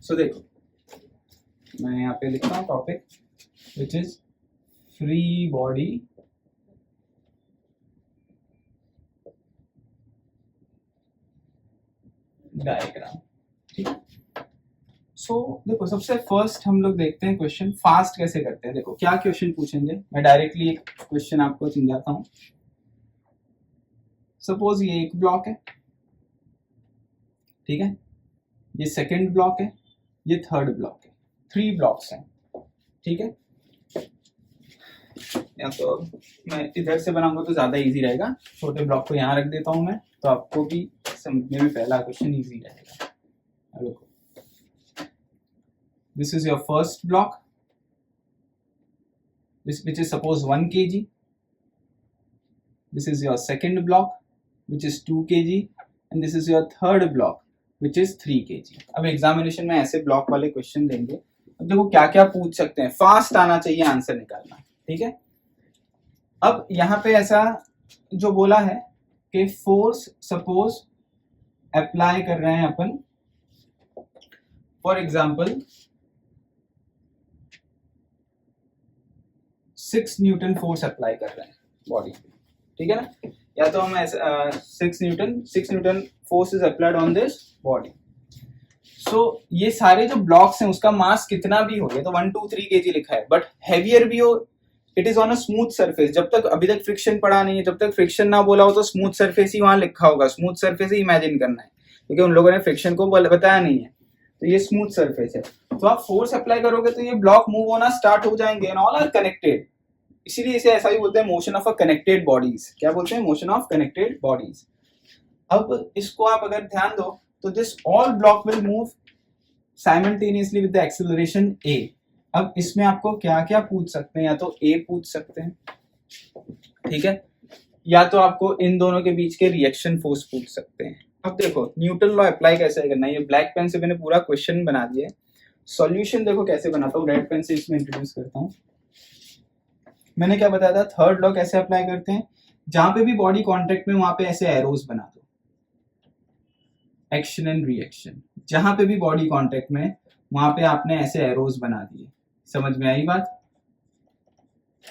सो देखो मैं यहाँ पे लिखता हूँ topic which is free body diagram. ठीक है, सो देखो सबसे फर्स्ट हम लोग देखते हैं क्वेश्चन फास्ट कैसे करते हैं। देखो क्या क्वेश्चन पूछेंगे, मैं डायरेक्टली एक क्वेश्चन आपको समझाता हूँ। सपोज ये एक ब्लॉक है, ठीक है, ये सेकंड ब्लॉक है, ये थर्ड ब्लॉक है, 3 ब्लॉक्स हैं। ठीक है, या तो मैं इधर से बनाऊंगा तो ज्यादा इजी रहेगा, छोटे ब्लॉक को यहाँ रख देता हूं मैं, तो आपको भी समझने में पहला क्वेश्चन इजी रहेगा। देखो this is your first block, which is suppose 1 kg. This is your second block which is 2 kg, and this is your third block which is 3 kg। अब एग्जामिनेशन में ऐसे ब्लॉक वाले क्वेश्चन देंगे, अब देखो क्या क्या पूछ सकते हैं, फास्ट आना चाहिए आंसर निकालना, ठीक है। अब यहाँ पे ऐसा जो बोला है कि फोर्स सपोज अप्लाई कर रहे हैं अपन, for example 6 newton force apply कर रहे हैं बॉडी पे, ठीक है ना। या तो हम ऐसा 6 newton force is applied on this body. So ये सारे जो ब्लॉक्स हैं उसका मास कितना भी हो, ये तो 1 2 3 kg लिखा है, बट हैवियर भी हो, it is on a smooth surface. जब तक अभी तक फ्रिक्शन पढ़ा नहीं है, जब तक फ्रिक्शन ना बोला हो तो स्मूथ सरफेस ही वहां लिखा होगा, स्मूथ सरफेस ही इमेजिन करना है, क्योंकि उन लोगों ने फ्रिक्शन को बताया नहीं है। तो ये स्मूथ सरफेस है, तो आप फोर्स अप्लाई करोगे तो ये ब्लॉक मूव होना स्टार्ट हो जाएंगे एंड ऑल आर कनेक्टेड। इसीलिए इसे ऐसा ही बोलते हैं motion of a connected bodies. क्या बोलते हैं? Motion of connected bodies. अब इसको आप अगर ध्यान दो तो this all block will move simultaneously with the acceleration a। अब इसमें आपको क्या क्या पूछ सकते हैं, या तो a पूछ सकते हैं, ठीक है, या तो आपको इन दोनों के बीच के रिएक्शन फोर्स पूछ सकते हैं। अब देखो न्यूटन लॉ अप्लाई कैसे करना है, ये ब्लैक पेन से मैंने पूरा क्वेश्चन बना दिया है। सॉल्यूशन देखो कैसे बनाता हूँ, रेड पेन से इसमें इंट्रोड्यूस करता हूँ। मैंने क्या बताया था, थर्ड लॉ कैसे अप्लाई करते हैं, जहां पे भी बॉडी कांटेक्ट में वहां पे ऐसे एरोज बना दो, एक्शन एंड रिएक्शन। जहां पे भी बॉडी कांटेक्ट में वहां पे आपने ऐसे एरोज बना दिए, समझ में आई बात।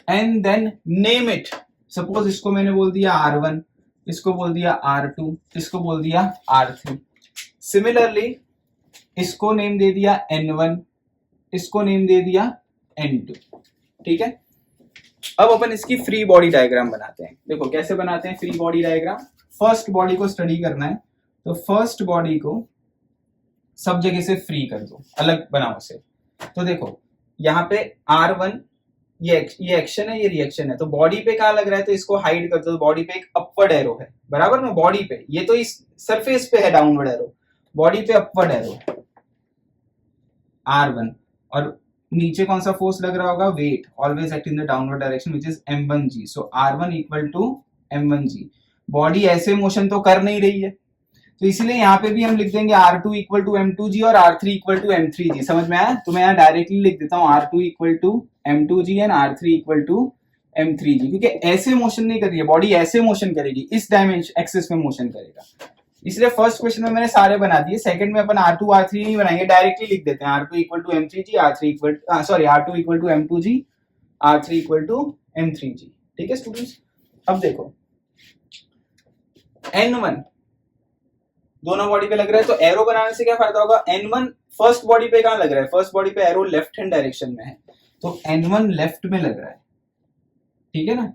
And then name it, suppose इसको मैंने बोल दिया R1, इसको बोल दिया R2, इसको बोल दिया R3। सिमिलरली इसको नेम दे दिया N1, इसको नेम दे दिया N2, ठीक है। अब अपन इसकी फ्री बॉडी डायग्राम बनाते हैं। देखो कैसे बनाते हैं free body diagram. First body को स्टडी करना है, तो फर्स्ट बॉडी को सब जगह से फ्री कर दो, अलग बनाओ उसे। तो देखो यहाँ पे R1 ये एक्शन है, ये रिएक्शन है, तो बॉडी पे कहाँ लग रहा है, तो इसको हाइड कर दो। बॉडी पे एक अपवर्ड एरो है, बराबर ना, बॉडी पे, ये तो इस सरफेस पे है डाउनवर्ड एरो, बॉडी पे अपवर्ड एरो R1, और नीचे कौन सा फोर्स लग रहा होगा, weight, always act in the downward direction which is m1g। So R1 equal to m1g। Body ऐसे मोशन तो कर नहीं रही है, तो इसीलिए यहाँ पे भी हम लिख देंगे R2 इक्वल टू m2g और R3 इक्वल टू m3g। समझ में आया? तो मैं यहाँ डायरेक्टली लिख देता हूँ R2 equal to m2g and R3 equal to m3g, क्योंकि ऐसे मोशन नहीं कर रही है बॉडी, ऐसे मोशन करेगी, इस डायमेंशन एक्सिस में मोशन करेगा। इसलिए फर्स्ट क्वेश्चन में मैंने सारे बना दिए, सेकंड में अपन R2 R3 नहीं बनाएंगे, डायरेक्टली लिख देते हैं R2 equal to m3g, R2 equal to m2g, R3 equal to m3g, ठीक है स्टूडेंट्स। अब देखो N1 दोनों बॉडी पे लग रहा है, तो एरो बनाने से क्या फायदा होगा, N1 फर्स्ट बॉडी पे कहाँ लग रहा है, फर्स्ट बॉडी पे एरो लेफ्ट हैंड डायरेक्शन में है, तो N1 लेफ्ट में लग रहा है, ठीक है ना।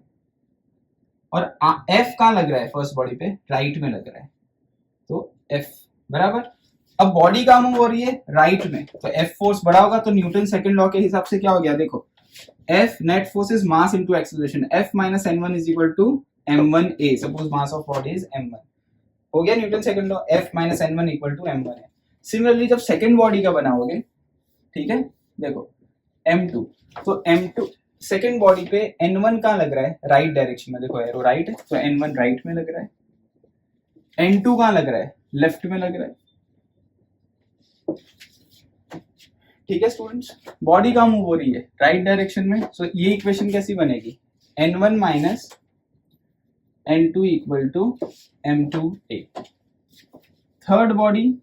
और F कहाँ लग रहा है, फर्स्ट बॉडी पे राइट में लग रहा है, तो F बराबर। अब बॉडी कहाँ मूव हो रही है, राइट में, तो F फोर्स बड़ा होगा, तो न्यूटन सेकंड लॉ के हिसाब से क्या हो गया, देखो F net force is mass into acceleration, F minus N1 is equal to m1a। Suppose mass of body is m1, हो गया Newton second law, F minus N1 equal to m1 है। सिमिलरली जब सेकंड बॉडी का बनाओगे, ठीक है, देखो m2, तो m2 सेकंड बॉडी पे N1 कहाँ लग रहा है, राइट डायरेक्शन में, देखो एरो राइट है, तो N1 राइट में लग रहा है। N2 कहाँ लग रहा है, लेफ्ट में लग रहा है, ठीक है स्टूडेंट्स। बॉडी कहाँ मूव हो रही है, राइट डायरेक्शन में, सो ये इक्वेशन कैसी बनेगी, N1 minus N2 equal to M2a। Third body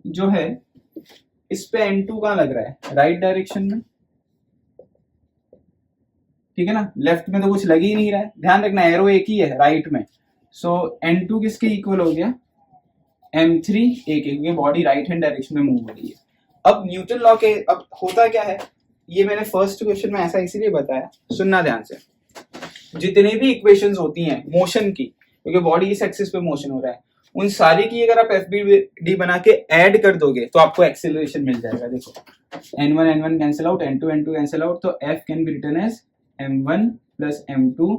जो है इस पे N2 कहाँ लग रहा है, राइट डायरेक्शन में, ठीक है ना, लेफ्ट में तो कुछ लग ही नहीं रहा है, ध्यान रखना एरो एक ही है राइट में। सो N2 किसके इक्वल हो गया, M3a के, क्योंकि बॉडी राइट हैंड डायरेक्शन में मूव हो रही है। अब न्यूटन लॉ के, अब होता क्या है, ये मैंने फर्स्ट क्वेश्चन में ऐसा इसीलिए बताया, सुनना ध्यान से। जितनी भी इक्वेशंस होती हैं मोशन की, क्योंकि बॉडी इस एक्सिस पे मोशन हो रहा है, उन सारी की अगर आप FBD बना के ऐड कर दोगे तो आपको एक्सेलरेशन मिल जाएगा। देखो N1 N1 cancel out, N2 N2 cancel out, तो F can be written as M1 plus M2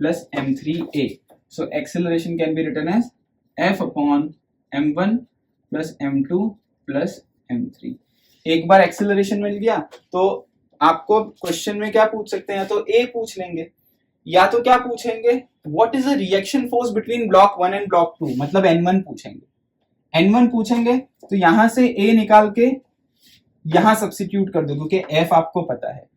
plus M3a। So acceleration can be written as F upon M1 plus M2 plus M3। एक बार acceleration मिल गया तो आपको question में क्या पूछ सकते हैं, या तो A पूछ लेंगे, या तो क्या पूछेंगे, what is the reaction force between block 1 and block 2, मतलब N1 पूछेंगे। N1 पूछेंगे तो यहां से A निकाल के यहां सब्स्टिट्यूट कर दो क्योंकि F आपको पता है।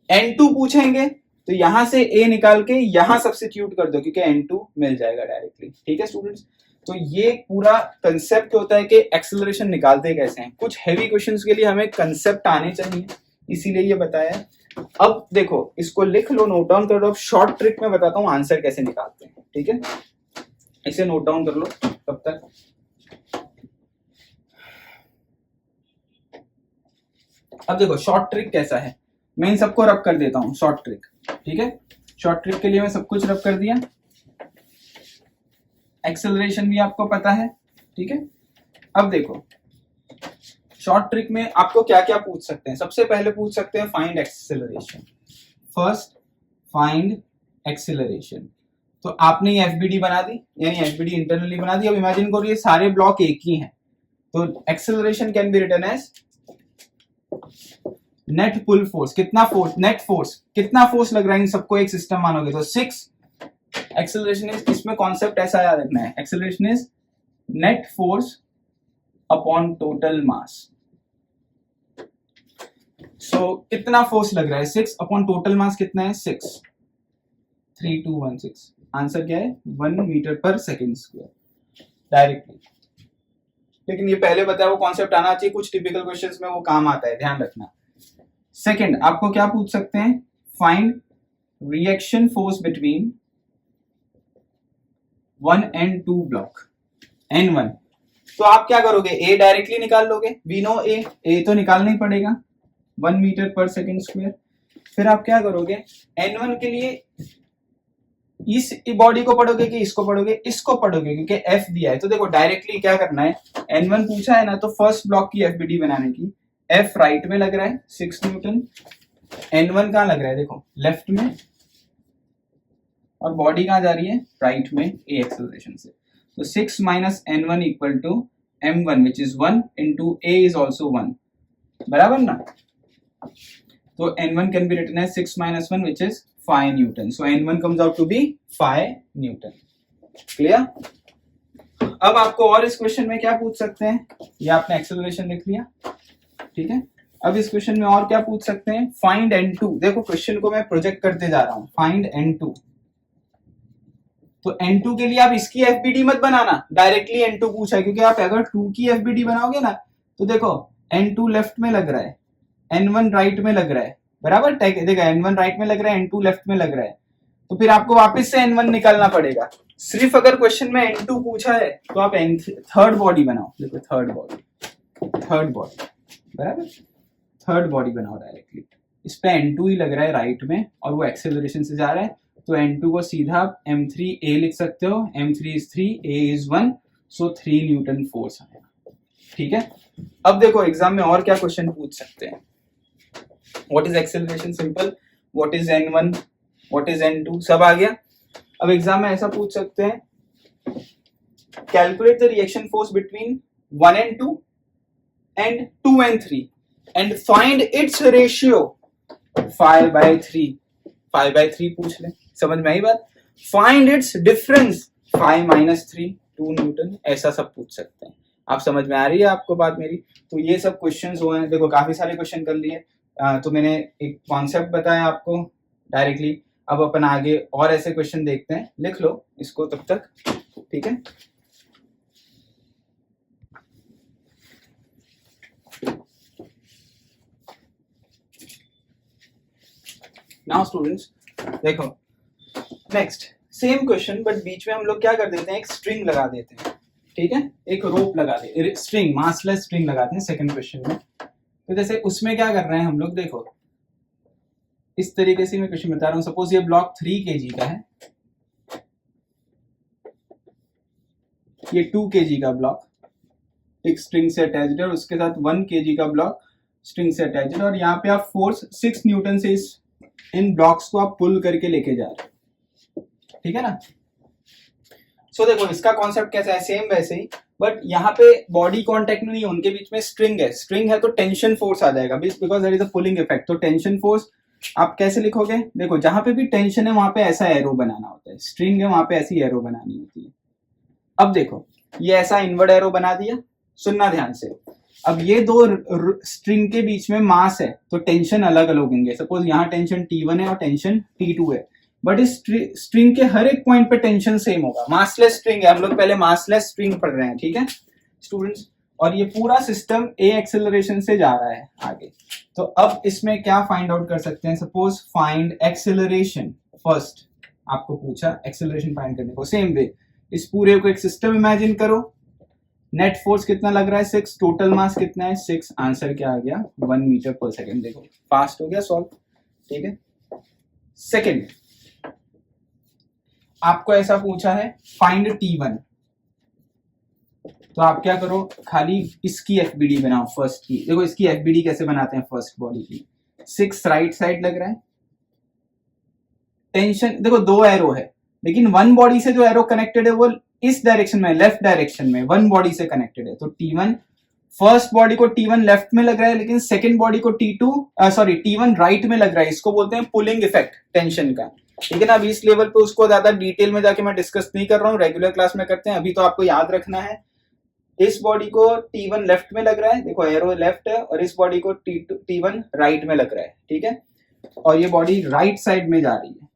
N2 पूछेंगे तो यहां से A निकाल के यहां सब्स्टिट्यूट कर दो क्योंकि N2 मिल जाएगा डायरेक्टली। ठीक है स्टूडेंट्स, तो ये पूरा कंसेप्ट होता है कि एक्सेलरेशन निकालते कैसे हैं। कुछ हैवी क्वेश्चंस के लिए हमें कंसेप्ट आने चाहिए, इसीलिए ये बताया। अब देखो इसको लिख लो, नोट डाउन कर लो। अब शॉर्ट ट्रिक में बताता हूँ आंसर कैसे निकालते हैं। ठीक है, इसे नोट डाउन कर लो तब तक। अब देखो शॉर्ट ट्रिक कैसा है, मैं इन सबको रब कर देता हूं शॉर्ट ट्रिक। ठीक है, शॉर्ट ट्रिक के लिए मैं सब कुछ रब कर दिया, एक्सेलरेशन भी आपको पता है। ठीक है, अब देखो शॉर्ट ट्रिक में आपको क्या क्या पूछ सकते हैं। सबसे पहले पूछ सकते हैं find acceleration. First find acceleration, तो आपने ये एफबीडी बना दी, यानी एफबीडी इंटरनली बना दी। अब इमेजिन करो ये सारे ब्लॉक एक ही हैं, तो acceleration can be written as net pull force. कितना फोर्स, नेट फोर्स कितना फोर्स लग रहा है इन सबको एक सिस्टम मानोगे तो 6। एक्सेलरेशन इज, इसमें कॉन्सेप्ट ऐसा याद रखना है, acceleration is net force upon total mass. So कितना फोर्स लग रहा है 6 अपॉन टोटल मास कितना है 6, 3216। आंसर क्या है 1 metre per second square directly. लेकिन ये पहले बताया वो कॉन्सेप्ट आना चाहिए, कुछ टिपिकल क्वेश्चंस में वो काम आता है, ध्यान रखना। सेकंड आपको क्या पूछ सकते हैं, find reaction force between 1 and 2 block N1। तो आप क्या करोगे, A डायरेक्टली निकाल लोगे, वी नो A तो निकालना ही पड़ेगा 1 मीटर पर सेकेंड स्क्वायर। फिर आप क्या करोगे, N1 के लिए इस बॉडी को पढ़ोगे कि इसको पढ़ोगे, इसको पढ़ोगे क्योंकि F दिया है। तो देखो डायरेक्टली क्या करना है, N1 पूछा है ना, तो फर्स्ट ब्लॉक की एफबीडी बनाने की, F राइट में लग रहा है 6 न्यूटन, N1 कहां लग रहा है देखो लेफ्ट में, और बॉडी कहां जा रही है राइट में A एक्सेलरेशन से। तो 6 minus N1 equal to M1 which is 1 into A is also 1, बराबर ना। तो N1 can be written as 6 minus 1 which is 5 newton. So N1 comes out to be 5 newton. Clear. अब आपको और इस क्वेश्चन में क्या पूछ सकते हैं, ये आपने एक्सेलरेशन लिख लिया। ठीक है, अब इस क्वेश्चन में और क्या पूछ सकते हैं, फाइंड N2। देखो क्वेश्चन को मैं प्रोजेक्ट करते जा रहा हूं, फाइंड N2। तो N2 के लिए आप इसकी एफबीडी मत बनाना, डायरेक्टली N2 पूछा है, क्योंकि आप अगर 2 की एफबीडी बनाओगे ना तो देखो N2 लेफ्ट में लग रहा है, N1 राइट में लग रहा है, बराबर। देखा N1 राइट में लग रहा है, N2 लेफ्ट में लग रहा है, तो फिर आपको वापस से N1 निकालना पड़ेगा। सिर्फ अगर क्वेश्चन में N2 पूछा है तो आप थर्ड बॉडी बनाओ। देखो थर्ड बॉडी बराबर, थर्ड बॉडी बनाओ डायरेक्टली। इस पे N2 ही लग रहा है राइट में और वो एक्सेलरेशन से जा रहा है, तो N2 को सीधा M3A लिख सकते हो, M3 is 3, A is 1, so 3 Newton force आएगा। ठीक है, अब देखो एग्जाम में और क्या क्वेश्चन पूछ सकते हैं। What is acceleration, simple, what is N1, what is N2, सब आ गया। अब एग्जाम में ऐसा पूछ सकते हैं, calculate the reaction force between 1 and 2 and 2 and 3 and find its ratio 5/3। 5/3 पूछ ले, समझ में आई बात। फाइंड इट्स डिफरेंस 5 - 3 2 न्यूटन, ऐसा सब पूछ सकते हैं। आप समझ में आ रही है आपको बात मेरी। तो ये सब क्वेश्चंस हुए हैं, देखो काफी सारे क्वेश्चन कर लिए। तो मैंने एक कॉन्सेप्ट बताया आपको डायरेक्टली। अब अपन आगे और ऐसे क्वेश्चन देखते हैं, लिख लो इसको तब तक। ठीक है, नाउ स्टूडेंट्स देखो नेक्स्ट सेम क्वेश्चन, बट बीच में हम लोग क्या कर देते हैं, एक स्ट्रिंग लगा देते हैं। ठीक है, एक रोप लगा दे, स्ट्रिंग, मासलेस स्ट्रिंग लगाते हैं सेकंड क्वेश्चन में। तो जैसे उसमें क्या कर रहे हैं हम लोग, देखो इस तरीके से मैं क्वेश्चन बता रहा हूं। सपोज ये ब्लॉक 3 kg का है, ये 2 kg का ब्लॉक एक स्ट्रिंग से अटैच्ड है, और उसके साथ 1 kg का ब्लॉक स्ट्रिंग से अटैच्ड है, और यहाँ पे आप फोर्स 6 न्यूटन से इन ब्लॉक्स को आप पुल करके लेके जा रहे हैं। ठीक है ना। सो देखो इसका कॉन्सेप्ट कैसा है, सेम वैसे ही, बट यहाँ पे बॉडी कांटेक्ट नहीं है, उनके बीच में स्ट्रिंग है। स्ट्रिंग है तो टेंशन फोर्स आ जाएगा, because there is a pulling effect. तो टेंशन फोर्स आप कैसे लिखोगे, देखो जहां पे भी टेंशन है वहां पे ऐसा एरो बनाना होता है, स्ट्रिंग है वहां पे ऐसी एरो बनानी होती है। अब देखो ये ऐसा इनवर्ड एरो बना दिया, सुनना ध्यान से। अब ये दो स्ट्रिंग के बीच में मास है तो टेंशन अलग अलग होंगे। सपोज यहाँ टेंशन T1 है और टेंशन T2 है, बट इस स्ट्रिंग के हर एक पॉइंट पे टेंशन सेम होगा। मासलेस स्ट्रिंग है, हम लोग पहले मासलेस स्ट्रिंग पढ़ रहे हैं, ठीक है स्टूडेंट्स। और ये पूरा सिस्टम ए एक्सेलरेशन से जा रहा है आगे। तो अब इसमें क्या फाइंड आउट कर सकते हैं, सपोज फाइंड एक्सेलरेशन। फर्स्ट आपको पूछा एक्सेलरेशन फाइंड करने को, सेम वे इस पूरे को एक सिस्टम इमेजिन करो। नेट फोर्स कितना लग रहा है 6, टोटल मास कितना है 6, आंसर क्या आ गया 1 मीटर पर सेकेंड। देखो फास्ट हो गया सॉल्व, ठीक है। सेकेंड आपको ऐसा पूछा है फाइंड T1, तो आप क्या करो, खाली इसकी एफबीडी बनाओ फर्स्ट की। देखो इसकी एफबीडी कैसे बनाते हैं फर्स्ट बॉडी की। 6 राइट साइड लग रहा है, टेंशन देखो 2 एरो है, लेकिन वन बॉडी से जो एरो कनेक्टेड है वो इस डायरेक्शन में, लेफ्ट डायरेक्शन में, वन बॉडी से कनेक्टेड है। तो T1 फर्स्ट बॉडी को T1 लेफ्ट में लग रहा है, लेकिन सेकेंड बॉडी को T1 राइट में लग रहा है। इसको बोलते हैं पुलिंग इफेक्ट टेंशन का, ठीक है ना। अभी इस लेवल पे उसको ज्यादा डिटेल में जाके मैं डिस्कस नहीं कर रहा हूँ, रेगुलर क्लास में करते हैं। अभी तो आपको याद रखना है इस बॉडी को T1 लेफ्ट में लग रहा है, देखो एरो लेफ्ट है, और इस बॉडी को T1 राइट में लग रहा है, ठीक है। और ये बॉडी राइट साइड में जा रही है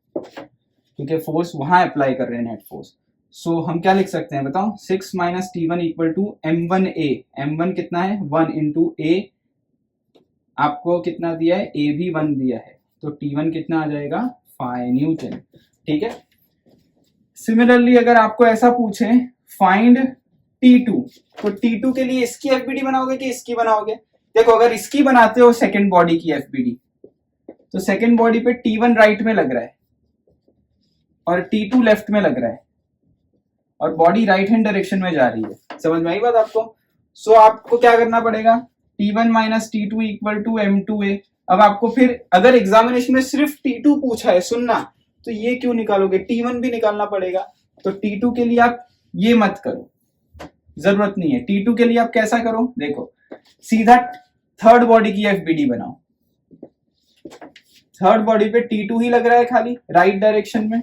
क्योंकि फोर्स वहां अप्लाई कर रहे हैं, नेट फोर्स। सो हम क्या लिख सकते हैं बताओ, 6 minus T1 equal to M1A। M1 कितना है 1 इंटू A, आपको कितना दिया है A भी 1 दिया है, तो T1 कितना आ जाएगा 5 न्यूटन, ठीक है। सिमिलरली अगर आपको ऐसा पूछे फाइंड T2, तो T2 के लिए इसकी एफबीडी बनाओगे कि इसकी बनाओगे। देखो अगर इसकी बनाते हो सेकेंड बॉडी की एफबीडी, तो सेकेंड बॉडी पे T1 राइट में लग रहा है और T2 लेफ्ट में लग रहा है, और बॉडी राइट हैंड डायरेक्शन में जा रही है। समझ में आई बात आपको। सो आपको क्या करना पड़ेगा, T1 minus T2 equal to M2A। अब आपको फिर अगर एग्जामिनेशन में सिर्फ T2 पूछा है सुनना, तो ये क्यों निकालोगे, T1 भी निकालना पड़ेगा। तो T2 के लिए आप ये मत करो, जरूरत नहीं है। T2 के लिए आप कैसा करो, देखो सीधा थर्ड बॉडी की एफबीडी बनाओ। थर्ड बॉडी पे T2 ही लग रहा है खाली राइट डायरेक्शन में,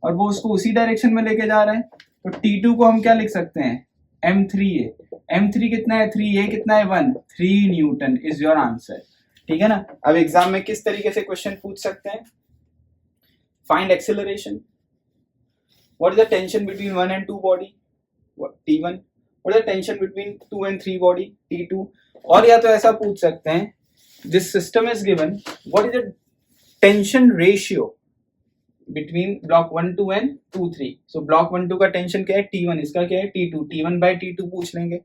और वो उसको उसी डायरेक्शन में लेके जा रहा है। तो T2 को हम क्या लिख सकते हैं M3A। M3 कितना है 3A कितना है 1, 3 न्यूटन इज योर आंसर, ठीक है ना। अब एग्जाम में किस तरीके से क्वेश्चन पूछ सकते हैं, find acceleration, what is the tension between 1 and 2 body T1, what is the tension between 2 and 3 body T2। और या तो ऐसा पूछ सकते हैं, this system is given, what is the tension ratio between block 1 2 and 2 3। so block 1 2 का tension क्या है T1, इसका क्या है T2। T1 by T2 पूछ लेंगे,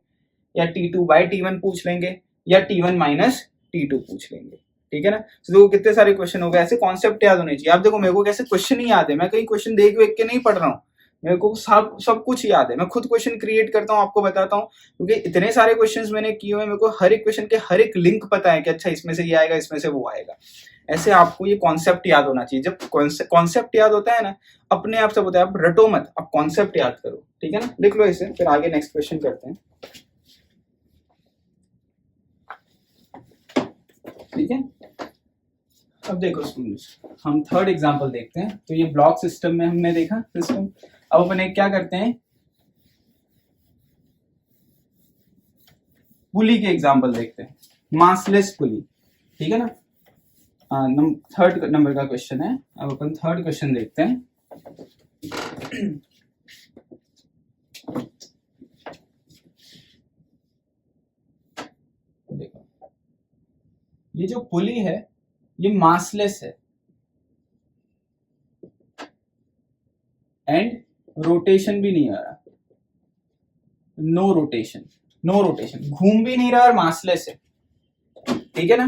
या T2 by T1 पूछ लेंगे, या T1 minus T2 पूछ लेंगे, ठीक है ना। तो देखो कितने सारे क्वेश्चन हो गए, ऐसे कॉन्सेप्ट याद होने चाहिए। आप देखो मेरे को कैसे क्वेश्चन ही याद है, मैं कहीं क्वेश्चन देख के नहीं पढ़ रहा हूँ, मेरे को सब कुछ याद है। मैं खुद क्वेश्चन क्रिएट करता हूँ, आपको बताता हूँ, क्योंकि इतने सारे क्वेश्चंस मैंने किए हुए, मेरे को हर एक क्वेश्चन के हर एक लिंक पता है कि अच्छा इसमें से ये आएगा, इसमें से वो आएगा। ऐसे आपको ये कॉन्सेप्ट याद होना चाहिए। जब कॉन्सेप्ट याद होता है ना, अपने आप से होता है, आप रटो मत, आप कॉन्सेप्ट याद करो, ठीक है ना। लिख लो इसे, फिर आगे नेक्स्ट क्वेश्चन करते हैं, ठीक है। अब देखो स्टूडेंट्स, हम थर्ड एग्जांपल देखते हैं। तो ये ब्लॉक सिस्टम में हमने देखा सिस्टम। अब अपन एक क्या करते हैं, पुली के एग्जांपल देखते हैं, मासलेस पुली, ठीक है ना। थर्ड नंबर का क्वेश्चन है। अब अपन थर्ड क्वेश्चन देखते हैं। देखो ये जो पुली है ये मासलेस है एंड रोटेशन भी नहीं आ रहा, नो रोटेशन, घूम भी नहीं रहा और मासलेस है, ठीक है ना।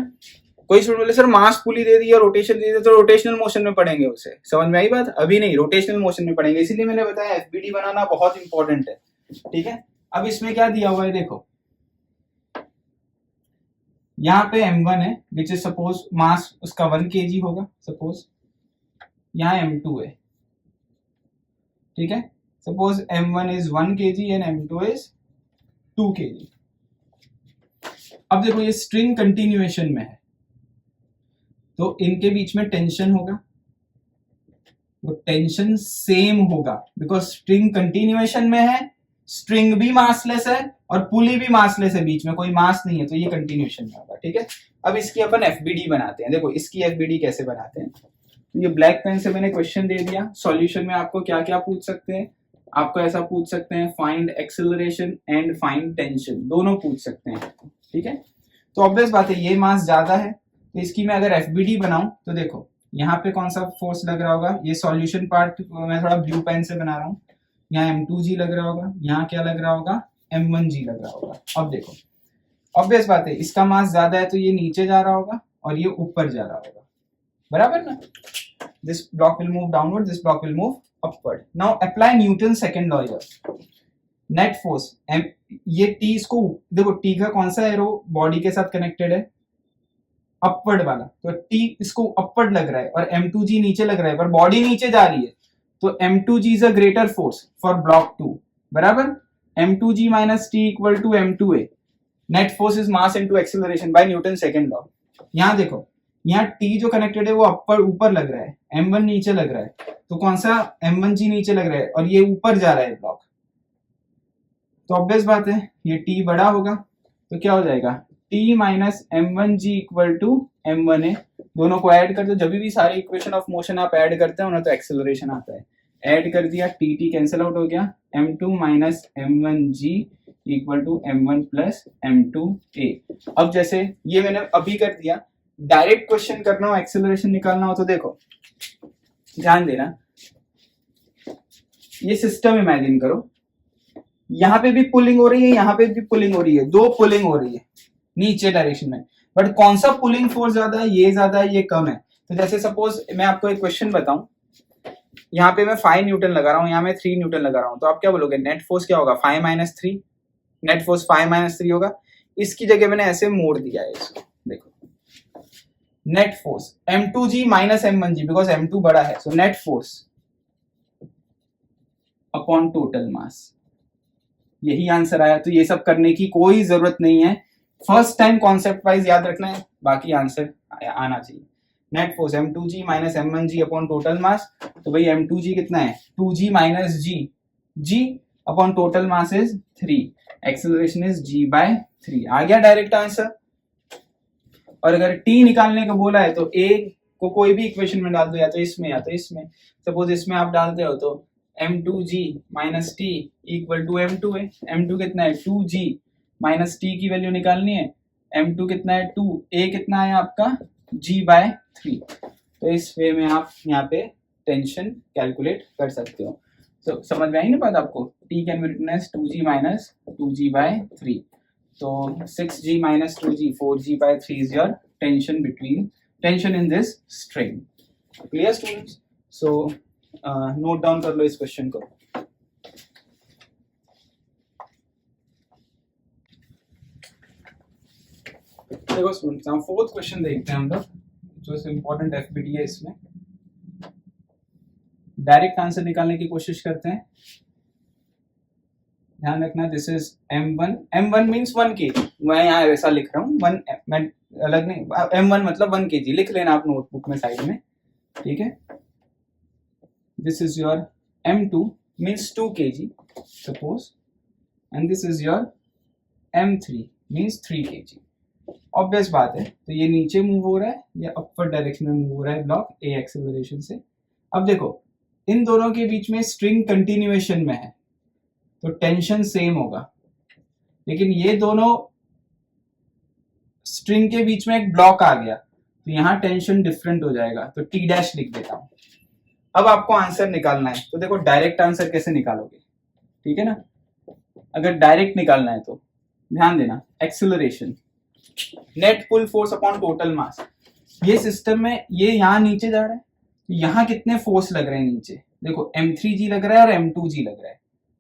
कोई स्टूडेंट बोले सर मास पुली दे दी और रोटेशन दे दी तो रोटेशनल मोशन में पढ़ेंगे उसे, समझ में आई बात। अभी नहीं, रोटेशनल मोशन में पढ़ेंगे, इसीलिए मैंने बताया एफबीडी बनाना बहुत इंपॉर्टेंट है, ठीक है। अब इसमें क्या दिया हुआ है देखो, यहाँ पे M1 है विच इज सपोज मास उसका 1 kg होगा सपोज, यहाँ M2 है, ठीक है। Suppose M1 is 1 kg and M2 is 2 kg। अब देखो ये स्ट्रिंग कंटिन्यूएशन में है, तो इनके बीच में टेंशन होगा, वो टेंशन सेम होगा बिकॉज स्ट्रिंग कंटिन्यूएशन में है, स्ट्रिंग भी मासलेस है और पुली भी मासलेस है, बीच में कोई मास नहीं है, तो ये कंटिन्यूएशन में होगा। ठीक है, अब इसकी अपन एफबीडी बनाते हैं। देखो इसकी एफबीडी कैसे बनाते हैं, तो ये ब्लैक पेन से मैंने क्वेश्चन दे दिया। सॉल्यूशन में आपको क्या क्या पूछ सकते हैं, आपको ऐसा पूछ सकते हैं find acceleration and find tension, दोनों पूछ सकते हैं। ठीक है, तो ऑब्वियस बात है ये मास ज्यादा है, तो इसकी मैं अगर एफबीडी बनाऊं तो देखो यहाँ पे कौन सा फोर्स लग रहा होगा, ये सॉल्यूशन पार्ट मैं थोड़ा ब्लू पेन से बना रहा हूँ। यहाँ M2G लग रहा होगा, यहाँ क्या लग रहा होगा, M1G लग रहा होगा। अब देखो ऑब्वियस बात है इसका मास ज्यादा है तो ये नीचे जा रहा होगा और ये ऊपर जा रहा होगा, बराबर ना। This block will move downward, this block will move upward. Now apply Newton second law here. Net force ये T, इसको देखो T का कौन सा एरो बॉडी के साथ कनेक्टेड है, अपवर्ड वाला, तो T इसको अपवर्ड लग रहा है और M2G नीचे लग रहा है, पर बॉडी नीचे जा रही है, तो M2G is a greater force for block 2, बराबर। M2G minus T equal to M2A। Net force is mass into acceleration by Newton second law. यहाँ देखो यहाँ T जो कनेक्टेड है वो अपर ऊपर लग रहा है, M1 नीचे लग रहा है, तो कौन सा M1G नीचे लग रहा है और ये ऊपर जा रहा है ब्लॉक, तो ऑब्वियस बात है ये T बड़ा होगा, तो क्या हो जाएगा T minus M1G equal to M1A। दोनों को ऐड कर दो, जब भी सारे इक्वेशन ऑफ मोशन आप ऐड करते हो ना तो एक्सेलरेशन आता है। ऐड कर दिया, T कैंसिल आउट हो गया, M2 minus M1G equal to M1 plus M2A। अब जैसे ये मैंने अभी कर दिया, डायरेक्ट क्वेश्चन करना हो, एक्सेलरेशन निकालना हो, तो देखो ध्यान देना, ये सिस्टम इमेजिन करो, यहाँ पे भी पुलिंग हो रही है, यहाँ पे भी पुलिंग हो रही है, दो पुलिंग हो रही है नीचे डायरेक्शन में, बट कौन सा पुलिंग फोर्स ज्यादा है, ये ज्यादा है ये कम है। तो जैसे सपोज मैं आपको एक क्वेश्चन बताऊं, यहाँ पे मैं 5 न्यूटन लगा रहा हूँ, यहाँ मैं 3 न्यूटन लगा रहा हूँ, तो आप क्या बोलोगे, नेट फोर्स क्या होगा 5 माइनस 3, नेट फोर्स 5 माइनस 3 होगा। इसकी जगह मैंने ऐसे मोड़ दिया है इसको, देखो net force M2G minus M1G, because M2 बड़ा है, so net force upon total मास, यही आंसर आया। तो ये सब करने की कोई जरूरत नहीं है, फर्स्ट टाइम कॉन्सेप्ट वाइज याद रखना है, बाकी आंसर आना चाहिए। Net force M2G minus M1G upon total mass, तो भाई M2G कितना है 2G minus G upon total mass is 3, acceleration is G by 3। आ गया डायरेक्ट आंसर। और अगर T निकालने को बोला है तो A को कोई भी इक्वेशन में डाल दो, या तो इसमें या तो इसमें। सपोज इसमें आप डालते हो तो M2G minus T equal to M2A। M2 कितना है 2G माइनस T की वैल्यू निकालनी है, M2 कितना है 2, A कितना है आपका G बाय 3। तो इस वे में आप यहाँ पे टेंशन कैलकुलेट कर सकते हो। तो समझ में आई ना बात आपको, T can be written as 2G minus 2G by 3, तो 6G minus 2G 4G by 3 is your tension in this string. Clear students? So note down कर लो इस क्वेश्चन को। देखो स्टूडेंट्स, हम फोर्थ क्वेश्चन देखते हैं हम लोग, जो इंपॉर्टेंट एफबीडी है। इसमें डायरेक्ट आंसर निकालने की कोशिश करते हैं। ध्यान रखना, this is M1 means 1 kg, मैं यहाँ ऐसा लिख रहा हूँ, 1 मैं अलग नहीं, M1 मतलब 1 kg लिख लेना आप नोटबुक में साइड में, ठीक है। This is your M2 means 2 kg suppose, and this is your M3 means 3 kg। Obvious बात है, तो ये नीचे मूव हो रहा है, या अपवर्ड डायरेक्शन में मूव हो रहा है ब्लॉक A एक्सेलरेशन से। अब देखो इन दोनों के बीच में स्ट्रिंग कंटिन्यूएशन में है, तो टेंशन सेम होगा, लेकिन ये दोनों स्ट्रिंग के बीच में एक ब्लॉक आ गया, तो यहाँ टेंशन डिफरेंट हो जाएगा, तो T डैश लिख देता हूं। अब आपको आंसर निकालना है, तो देखो डायरेक्ट आंसर कैसे निकालोगे, ठीक है ना। अगर डायरेक्ट निकालना है तो ध्यान देना, acceleration net pull force upon total मास। ये सिस्टम में ये यहाँ नीचे जा रहा है, तो यहाँ कितने फोर्स लग रहे हैं नीचे, देखो M3G लग रहा है और M2G लग रहा है,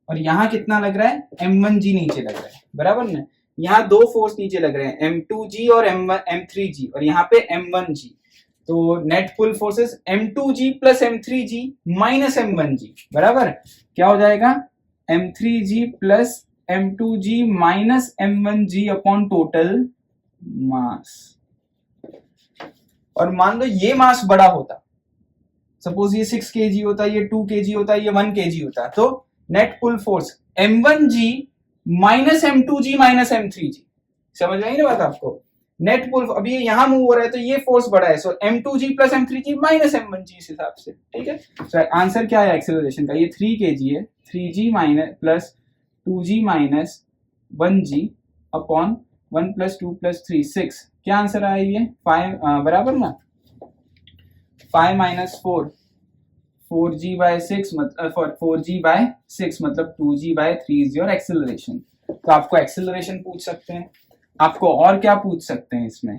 और यहाँ कितना लग रहा है M1G नीचे लग रहा है, बराबर ना। यहाँ दो फोर्स नीचे लग रहे हैं, M2G और M3G, और यहाँ पे M1G। तो net pull forces M2G plus M3G minus M1G, बराबर क्या हो जाएगा M3G plus M2G minus M1G upon total mass. और मान लो ये मास बड़ा होता, सपोज ये 6 kg होता, ये 2 kg होता, ये 1 kg होता, तो net pull force m1g minus m2g minus m3g। समझ में आई ना बात आपको? नेट पुल अभी यहां मूव हो रहा है तो ये फोर्स बड़ा है, सो m2g plus m3g minus m1g इस हिसाब से, ठीक है। सो आंसर क्या है एक्सेलरेशन का? ये 3 kg है, 3g minus plus 2g minus 1g upon 1 plus 2 plus 3 6। क्या आंसर आया ये? 5 बराबर ना 5 माइनस 4 4g बाय 6 मतलब 4g बाय 6 मतलब 2g by 3 is your acceleration. तो आपको एक्सेलरेशन पूछ सकते हैं, आपको और क्या पूछ सकते हैं इसमें?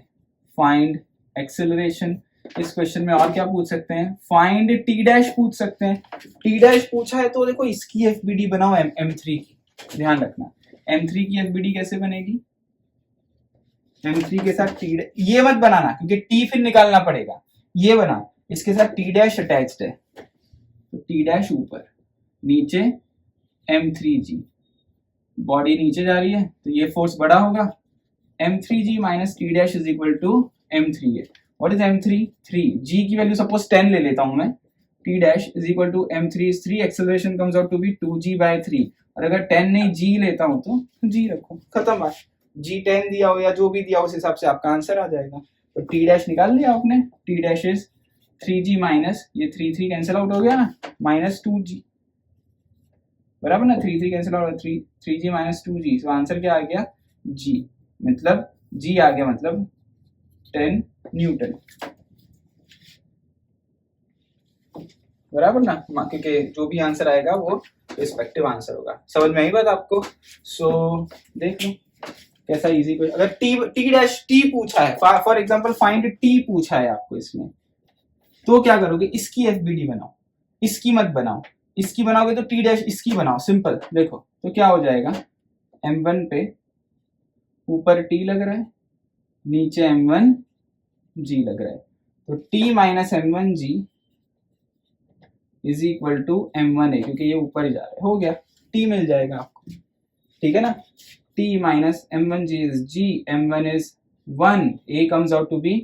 Find acceleration. इस क्वेश्चन में और क्या पूछ सकते हैं? फाइंड टी डैश पूछ सकते हैं। टी डैश पूछा है तो देखो इसकी एफबीडी बनाओ m3 की, ध्यान रखना m3 की एफबीडी कैसे बनेगी? m3 के साथ टी, ये मत बनाना क्योंकि टी फिर निकालना पड़ेगा, ये बना, इसके साथ टी डैश अटैच्ड है तो टी डैश ऊपर, नीचे m3g, बॉडी नीचे जा रही है तो ये फोर्स बड़ा होगा, m3g minus T dash is equal to m3a। What is m3? 3। g की वैल्यू सपोज 10 ले लेता हूं मैं, T dash is equal to m3 is 3, acceleration comes out to be 2g by 3। और अगर 10 नहीं g लेता हूं तो g रखो, खत्म बात। g 10 दिया हो या जो भी दिया हो उस हिसाब से आपका आंसर आ जाएगा। तो टी डैश निकाल लिया आपने, T dash is 3g minus ये 3 3 कैंसिल आउट हो गया ना, माइनस 2g, बराबर ना, 3 3 cancel out, 3g minus 2g। तो आंसर क्या आ गया? g, मतलब g आ गया मतलब 10 न्यूटन, बराबर ना, क्योंकि जो भी आंसर आएगा वो रिस्पेक्टिव आंसर होगा। समझ में आई बात आपको? सो देख लो कैसा इजी क्वेश्चन। अगर टी डैश टी पूछा है, फॉर एग्जांपल फाइंड टी पूछा है आपको इसमें, तो क्या करोगे? इसकी एफबीडी बनाओ, इसकी मत बनाओ, इसकी बनाओगे तो टी डैश इसकी बनाओ, सिंपल। देखो तो क्या हो जाएगा, m1 पे ऊपर t लग रहा है, नीचे m1g लग रहा है, तो t minus m1g is equal to m1a, क्योंकि ये ऊपर ही जा रहा है, हो गया, t मिल जाएगा आपको, ठीक है ना। t minus m1g is g, m1 is 1, a comes out to be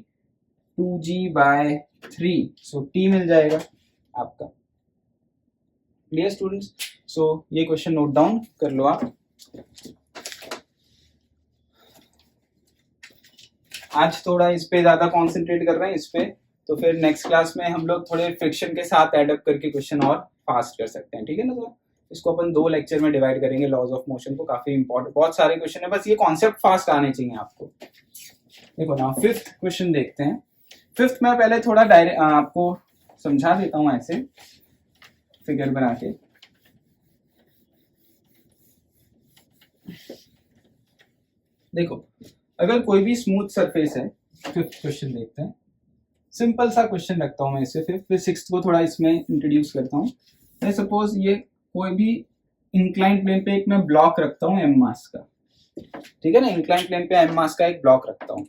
2g by 3, so t मिल जाएगा आपका। Clear students? सो ये क्वेश्चन नोट डाउन कर लो आप। आज थोड़ा इस पे ज्यादा कॉन्सेंट्रेट कर रहे हैं इस पे, तो फिर नेक्स्ट क्लास में हम लोग थोड़े फ्रिक्शन के साथ एडअप करके क्वेश्चन और फास्ट कर सकते हैं, ठीक है ना। तो इसको अपन 2 लेक्चर में डिवाइड करेंगे, लॉज ऑफ मोशन को, काफी इंपॉर्टेंट, बहुत सारे क्वेश्चन है, बस ये कॉन्सेप्ट फास्ट आने चाहिए आपको। देखो ना, 5th क्वेश्चन देखते हैं। 5th में पहले थोड़ा डायरेक्ट आपको समझा देता हूं ऐसे फिगर बना के। देखो अगर कोई भी स्मूथ सरफेस है, 5th क्वेश्चन देखते हैं, सिंपल सा क्वेश्चन रखता हूं मैं इससे, फिर 6th को थोड़ा इसमें इंट्रोड्यूस करता हूं। मैं सपोज ये कोई भी इंक्लाइन प्लेन पे एक मैं ब्लॉक रखता हूं m मास का, ठीक है ना, इंक्लाइन प्लेन पे m मास का एक ब्लॉक रखता हूं,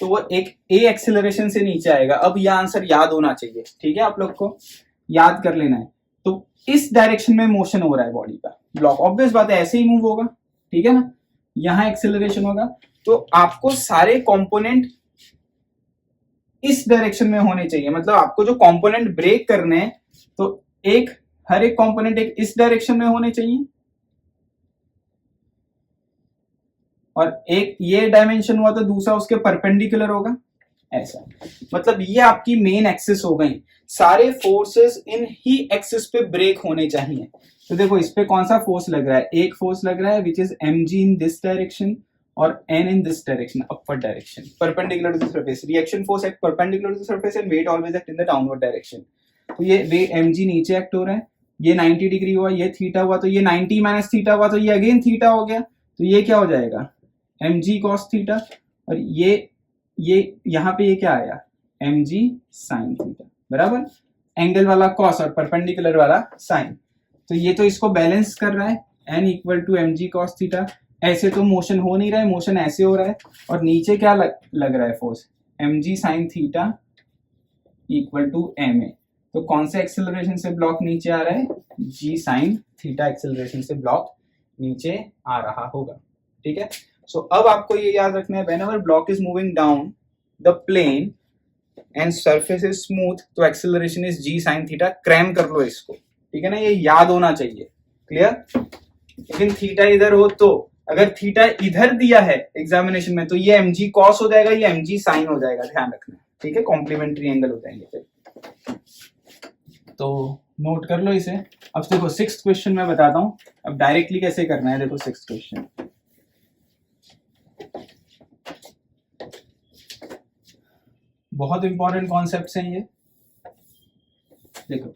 तो वो एक a एक्सेलरेशन से नीचे आएगा। अब यह आंसर याद होना चाहिए, ठीक है, आप लोग को याद कर लेना है। तो इस डायरेक्शन में मोशन हो रहा है बॉडी का, ब्लॉक ऑब्वियस बात है ऐसे ही मूव होगा, ठीक है ना, यहां एक्सेलरेशन होगा, तो आपको सारे कंपोनेंट इस डायरेक्शन में होने चाहिए। मतलब आपको जो कंपोनेंट ब्रेक करने हैं तो हर एक कंपोनेंट एक इस डायरेक्शन में होने चाहिए, और एक ये डायमेंशन हुआ तो दूसरा उसके परपेंडिकुलर होगा, ऐसा। मतलब ये आपकी मेन एक्सिस हो गई, सारे फोर्सेस इन ही एक्सिस पे ब्रेक होने चाहिए। तो देखो इस पे कौन सा फोर्स लग रहा है, एक फोर्स लग रहा है which is mg in this direction और n in this direction, upward direction, perpendicular to the surface. Reaction force act perpendicular to the surface and weight always act in the downward direction. तो ये weight mg नीचे act हो रहा है, ये 90 degree हुआ, ये थीटा हुआ, तो ये 90 माइनस थीटा हुआ, तो ये अगेन थीटा हो गया, तो ये क्या हो जाएगा mg cos थीटा, और ये यहाँ पे ये क्या आया mg sin थीटा, बराबर, एंगल वाला cos और परपेंडिकुलर वाला sin। तो ये तो इसको बैलेंस कर रहा है, n equal to mg cos theta. ऐसे तो मोशन हो नहीं रहा है, मोशन ऐसे हो रहा है, और नीचे क्या लग रहा है force, mg sin theta equal to ma। तो कौन से एक्सेलरेशन से ब्लॉक नीचे आ रहा है, g sin थीटा एक्सेलरेशन से ब्लॉक नीचे आ रहा होगा, ठीक है। सो अब आपको ये याद रखना है, whenever block is moving down the plane and surface is smooth, तो acceleration is g sin theta. Cram कर लो इसको, ठीक है ना, ये याद होना चाहिए, क्लियर? लेकिन थीटा इधर हो तो अगर थीटा इधर दिया है एग्जामिनेशन में तो ये mg cos हो जाएगा, ये mg sin हो जाएगा, ध्यान रखना, ठीक है? कॉम्प्लीमेंट्री एंगल हो जाएंगे फिर, तो नोट कर लो इसे। अब देखो सिक्स्थ क्वेश्चन मैं बताता हूं, अब डायरेक्टली कैसे करना है। देखो सिक्स्थ क्वेश्चन, बहुत इंपॉर्टेंट कॉन्सेप्ट्स हैं ये। देखो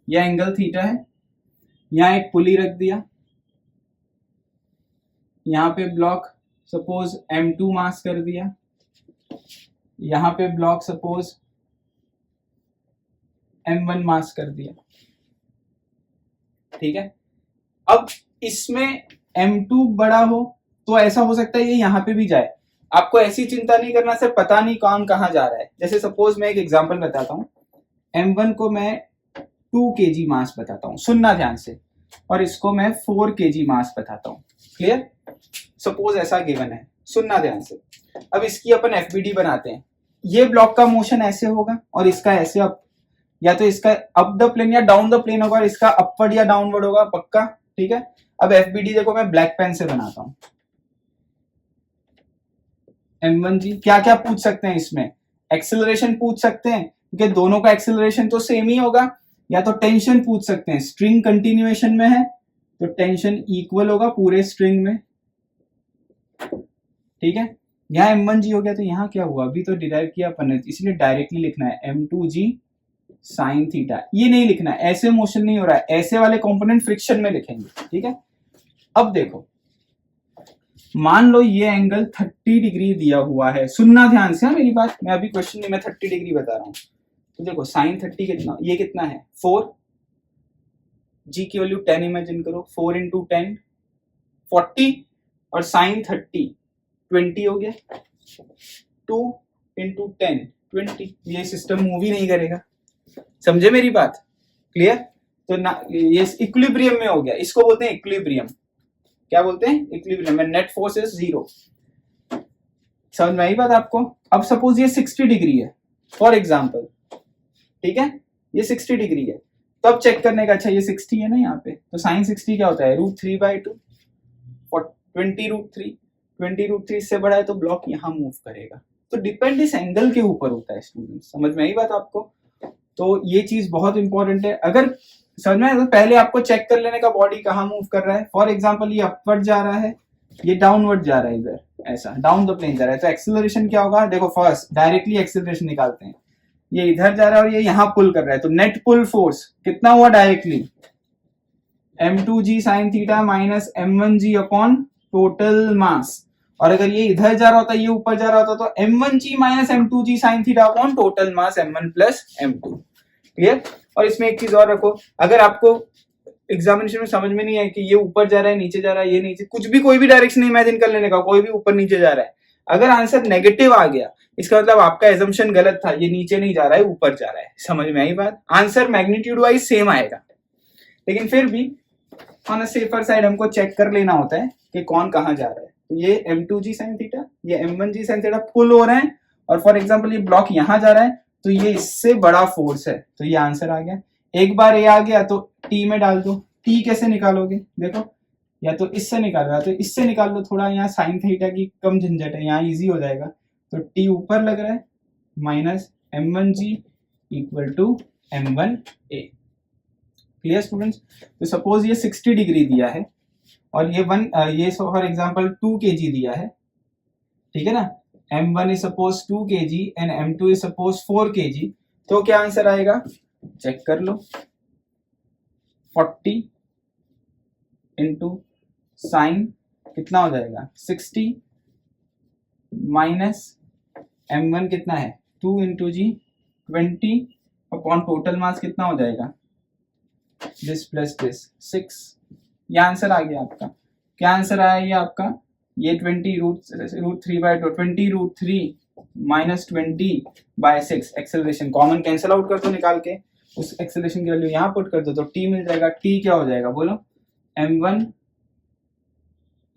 यह एंगल थीटा है, यहां एक पुली रख दिया, यहाँ पे ब्लॉक सपोज m2 मास कर दिया, यहाँ पे ब्लॉक सपोज m1 मास कर दिया, ठीक है? अब इसमें m2 बड़ा हो तो ऐसा हो सकता है ये यहाँ पे भी जाए, आपको ऐसी चिंता नहीं करना, सिर्फ पता नहीं कौन कहाँ जा रहा है। जैसे सपोज मैं एक एग्जांपल बताता हूँ, m1 को मैं 2 kg मास बताता हूँ, सुनना ध्यान से, और इसको मैं 4 kg मास बताता हूँ। क्लियर? सपोज ऐसा गिवन है, सुनना ध्यान से। अब इसकी अपन एफबीडी बनाते हैं, ये ब्लॉक का मोशन ऐसे होगा और इसका ऐसे अप, या तो इसका अप द प्लेन या डाउन द प्लेन होगा और इसका अपवर्ड या डाउनवर्ड होगा, पक्का, ठीक है? अब एफबीडी देखो मैं ब्लैक पेन से बनाता हूं। m1g क्या क्या पूछ सकते हैं इसमें? एक्सेलरेशन पूछ सकते हैं क्योंकि दोनों का एक्सेलरेशन तो सेम ही होगा, या तो टेंशन पूछ सकते हैं, स्ट्रिंग कंटिन्यूएशन में है तो टेंशन इक्वल होगा पूरे स्ट्रिंग में, ठीक है? यहाँ m1g हो गया तो यहाँ क्या हुआ, अभी तो डिराइव किया अपन ने, इसलिए डायरेक्टली लिखना है m2g साइन थीटा। ये नहीं लिखना है, ऐसे मोशन नहीं हो रहा है, ऐसे वाले कंपोनेंट फ्रिक्शन में लिखेंगे, ठीक है? अब देखो मान लो ये एंगल 30 डिग्री दिया हुआ है, सुनना ध्यान से मेरी बात, मैं अभी क्वेश्चन में मैं 30 डिग्री बता रहा हूं। तो देखो साइन 30 कितना, ये कितना है 4, g की वैल्यू 10 इमेजिन करो, 4 इंटू 10 40, और साइन 30 20 हो गया, 2 इंटू 10 20। ये सिस्टम मूव ही नहीं करेगा, समझे मेरी बात? क्लियर? तो ना ये इक्विलिब्रियम में हो गया, इसको बोलते हैं इक्विलिब्रियम। क्या बोलते हैं? इक्विलिब्रियम में नेट फोर्स इज 0। समझ में आई बात आपको? अब सपोज ये 60 डिग्री है फॉर एग्जांपल, ठीक है? ये 60 डिग्री है, तो अब चेक करने का, अच्छा ये 60 है ना यहाँ पे, तो साइन 60 क्या होता है √3/2, 20√3 इससे बड़ा है तो ब्लॉक यहाँ मूव करेगा। तो डिपेंड इस एंगल के ऊपर होता है स्टूडेंट्स, समझ में आई बात आपको? तो ये चीज बहुत इंपॉर्टेंट है, अगर समझ में आए तो पहले आपको चेक कर लेने का बॉडी कहाँ मूव कर रहा है। फॉर एग्जांपल ये अपवर्ड जा रहा है, ये डाउनवर्ड जा रहा है, इधर ऐसा डाउन द प्लेन जा रहा है, तो एक्सेलरेशन क्या होगा? देखो फर्स्ट डायरेक्टली एक्सेलरेशन निकालते हैं, ये इधर जा रहा है और ये यहाँ पुल कर रहा है, तो नेट पुल फोर्स कितना हुआ directly? m2g sine theta minus m1g upon total mass. और अगर ये इधर जा रहा होता, ये ऊपर जा रहा होता, तो m1g minus m2g sine theta upon total मास m1 प्लस m2। क्लियर? और इसमें एक चीज और रखो, अगर आपको एग्जामिनेशन में समझ में नहीं है कि ये ऊपर जा रहा है नीचे जा रहा है, ये नीचे, कुछ भी कोई भी डायरेक्शन इमेजिन कर लेने का, कोई भी ऊपर नीचे जा रहा है, अगर आंसर नेगेटिव आ गया इसका मतलब आपका एजम्पशन गलत था, ये नीचे नहीं जा रहा है ऊपर जा रहा है। समझ में आई बात? आंसर मैग्नीट्यूड वाइज सेम आएगा, लेकिन फिर भी ऑन अ सेफर साइड हमको चेक कर लेना होता है कि कौन कहाँ जा रहा है। तो ये m2g sin थीटा, ये m1g sin थीटा पुल हो रहे हैं, और फॉर एग्जांपल ये ब्लॉक यहाँ जा रहा है, तो ये इससे बड़ा फोर्स है, तो ये आंसर आ गया। एक बार ये आ गया तो t में डाल दो। t कैसे निकालोगे? देखो या तो इससे निकालो या तो इससे निकाल लो, थोड़ा यहाँ साइन थीटा की कम झंझट है, यहाँ इजी हो जाएगा। तो t ऊपर लग रहा है minus m1g equal to m1a। Clear students? तो सपोज ये 60 डिग्री दिया है और ये ये फॉर एग्जांपल 2 kg दिया है, ठीक है ना? m1 is suppose 2 kg and m2 is suppose 4 kg, तो क्या आंसर आएगा? चेक कर लो, 40 इंटू साइन कितना हो जाएगा 60 माइनस m1 कितना है 2 इंटू जी 20 अपॉन टोटल मास कितना हो जाएगा दिस प्लस दिस 6। ये आंसर आ गया आपका। क्या आंसर आया ये आपका? ये 20√3/2, 20√3 minus 20/6 acceleration common cancel out कर दो निकाल के, उस एक्सेलरेशन की वैल्यू यहाँ पुट कर दो तो t मिल जाएगा। t क्या हो जाएगा बोलो? m1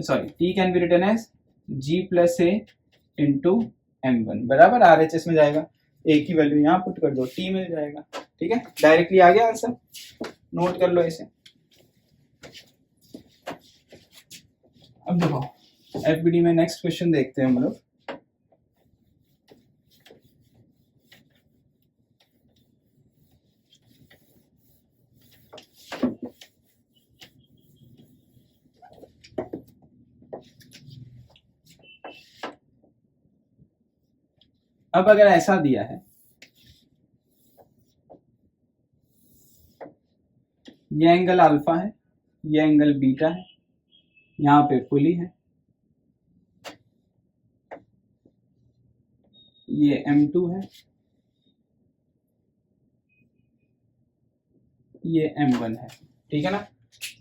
sorry t can be written as g plus a into m1 बराबर RHS में जाएगा। a की वैल्यू यहाँ पुट कर दो, t मिल जाएगा। ठीक है, डायरेक्टली आ गया आंसर, नोट कर लो इसे। अब देखो एफबीडी में नेक्स्ट क्वेश्चन देखते हैं हम लोग। अब अगर ऐसा दिया है, ये एंगल अल्फा है, ये एंगल बीटा है, यहाँ पे पुली है, ये M2 है, ये M1 है, ठीक है ना।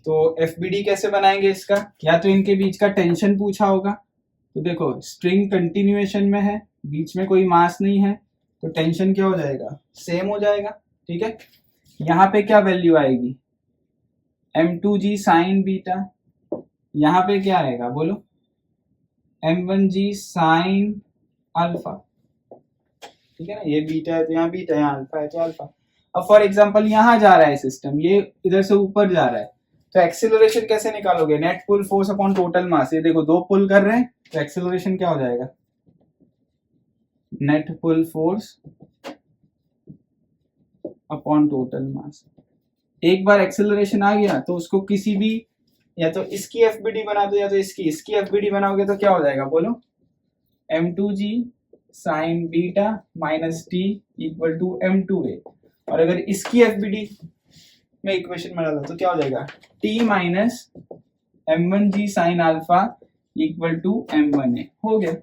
तो FBD कैसे बनाएंगे इसका, या तो इनके बीच का टेंशन पूछा होगा, तो देखो स्ट्रिंग कंटिन्यूएशन में है, बीच में कोई मास नहीं है, तो टेंशन क्या हो जाएगा, सेम हो जाएगा, ठीक है। यहाँ पे क्या वैल्यू आएगी, M2G साइन बीटा, यहाँ पे क्या आएगा बोलो, M1G साइन अल्फा, ठीक है ना। ये बीटा है तो यहाँ बीटा है, यहाँ अल्फा है तो अल्फा। अब फॉर एग्जांपल यहाँ जा रहा है सिस्टम, ये इधर से ऊपर जा रहा है, तो एक्सेलरेशन कैसे निकालोगे, net pull force upon total मास। ये देखो दो पुल कर रहे हैं, तो एक्सेलरेशन क्या हो जाएगा, net pull force upon total मास। एक बार एक्सेलरेशन आ गया तो उसको किसी भी, या तो इसकी एफबीडी बना दो या तो इसकी एफबीडी बनाओगे, तो क्या हो जाएगा बोलो, M2G sine beta minus T equal to M2A। और अगर इसकी एफबीडी में इक्वेशन बना दो तो क्या हो जाएगा, T minus M1G sine alpha equal to M1A। हो गया,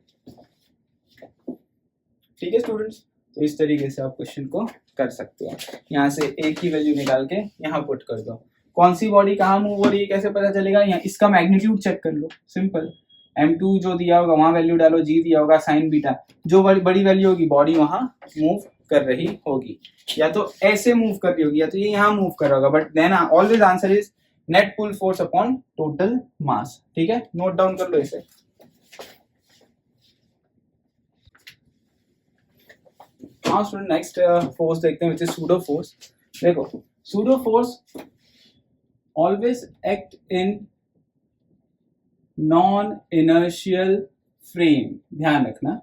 ठीक है स्टूडेंट्स। तो इस तरीके से आप क्वेश्चन को कर सकते हो, यहाँ से एक ही वैल्यू निकाल के यहाँ पुट कर दो। कौन सी बॉडी कहाँ मूव हो रही है कैसे पता चलेगा, यहाँ इसका मैग्नीट्यूड चेक कर लो, सिंपल। M2 जो दिया होगा वहां वैल्यू डालो, G दिया होगा साइन बीटा, जो बड़ी वैल्यू होगी बॉडी वहां मूव कर रही होगी, या तो ऐसे मूव कर रही होगी या तो ये यहाँ मूव कर रहा होगा, but then always answer is net pull force upon total mass, ठीक है। नोट डाउन कर लो इसे। हाँ स्टूडेंट, नेक्स्ट फोर्स देखते हैं विच इज सूडो फोर्स। देखो सूडो फोर्स ऑलवेज एक्ट इन नॉन इनर्शियल फ्रेम, ध्यान रखना,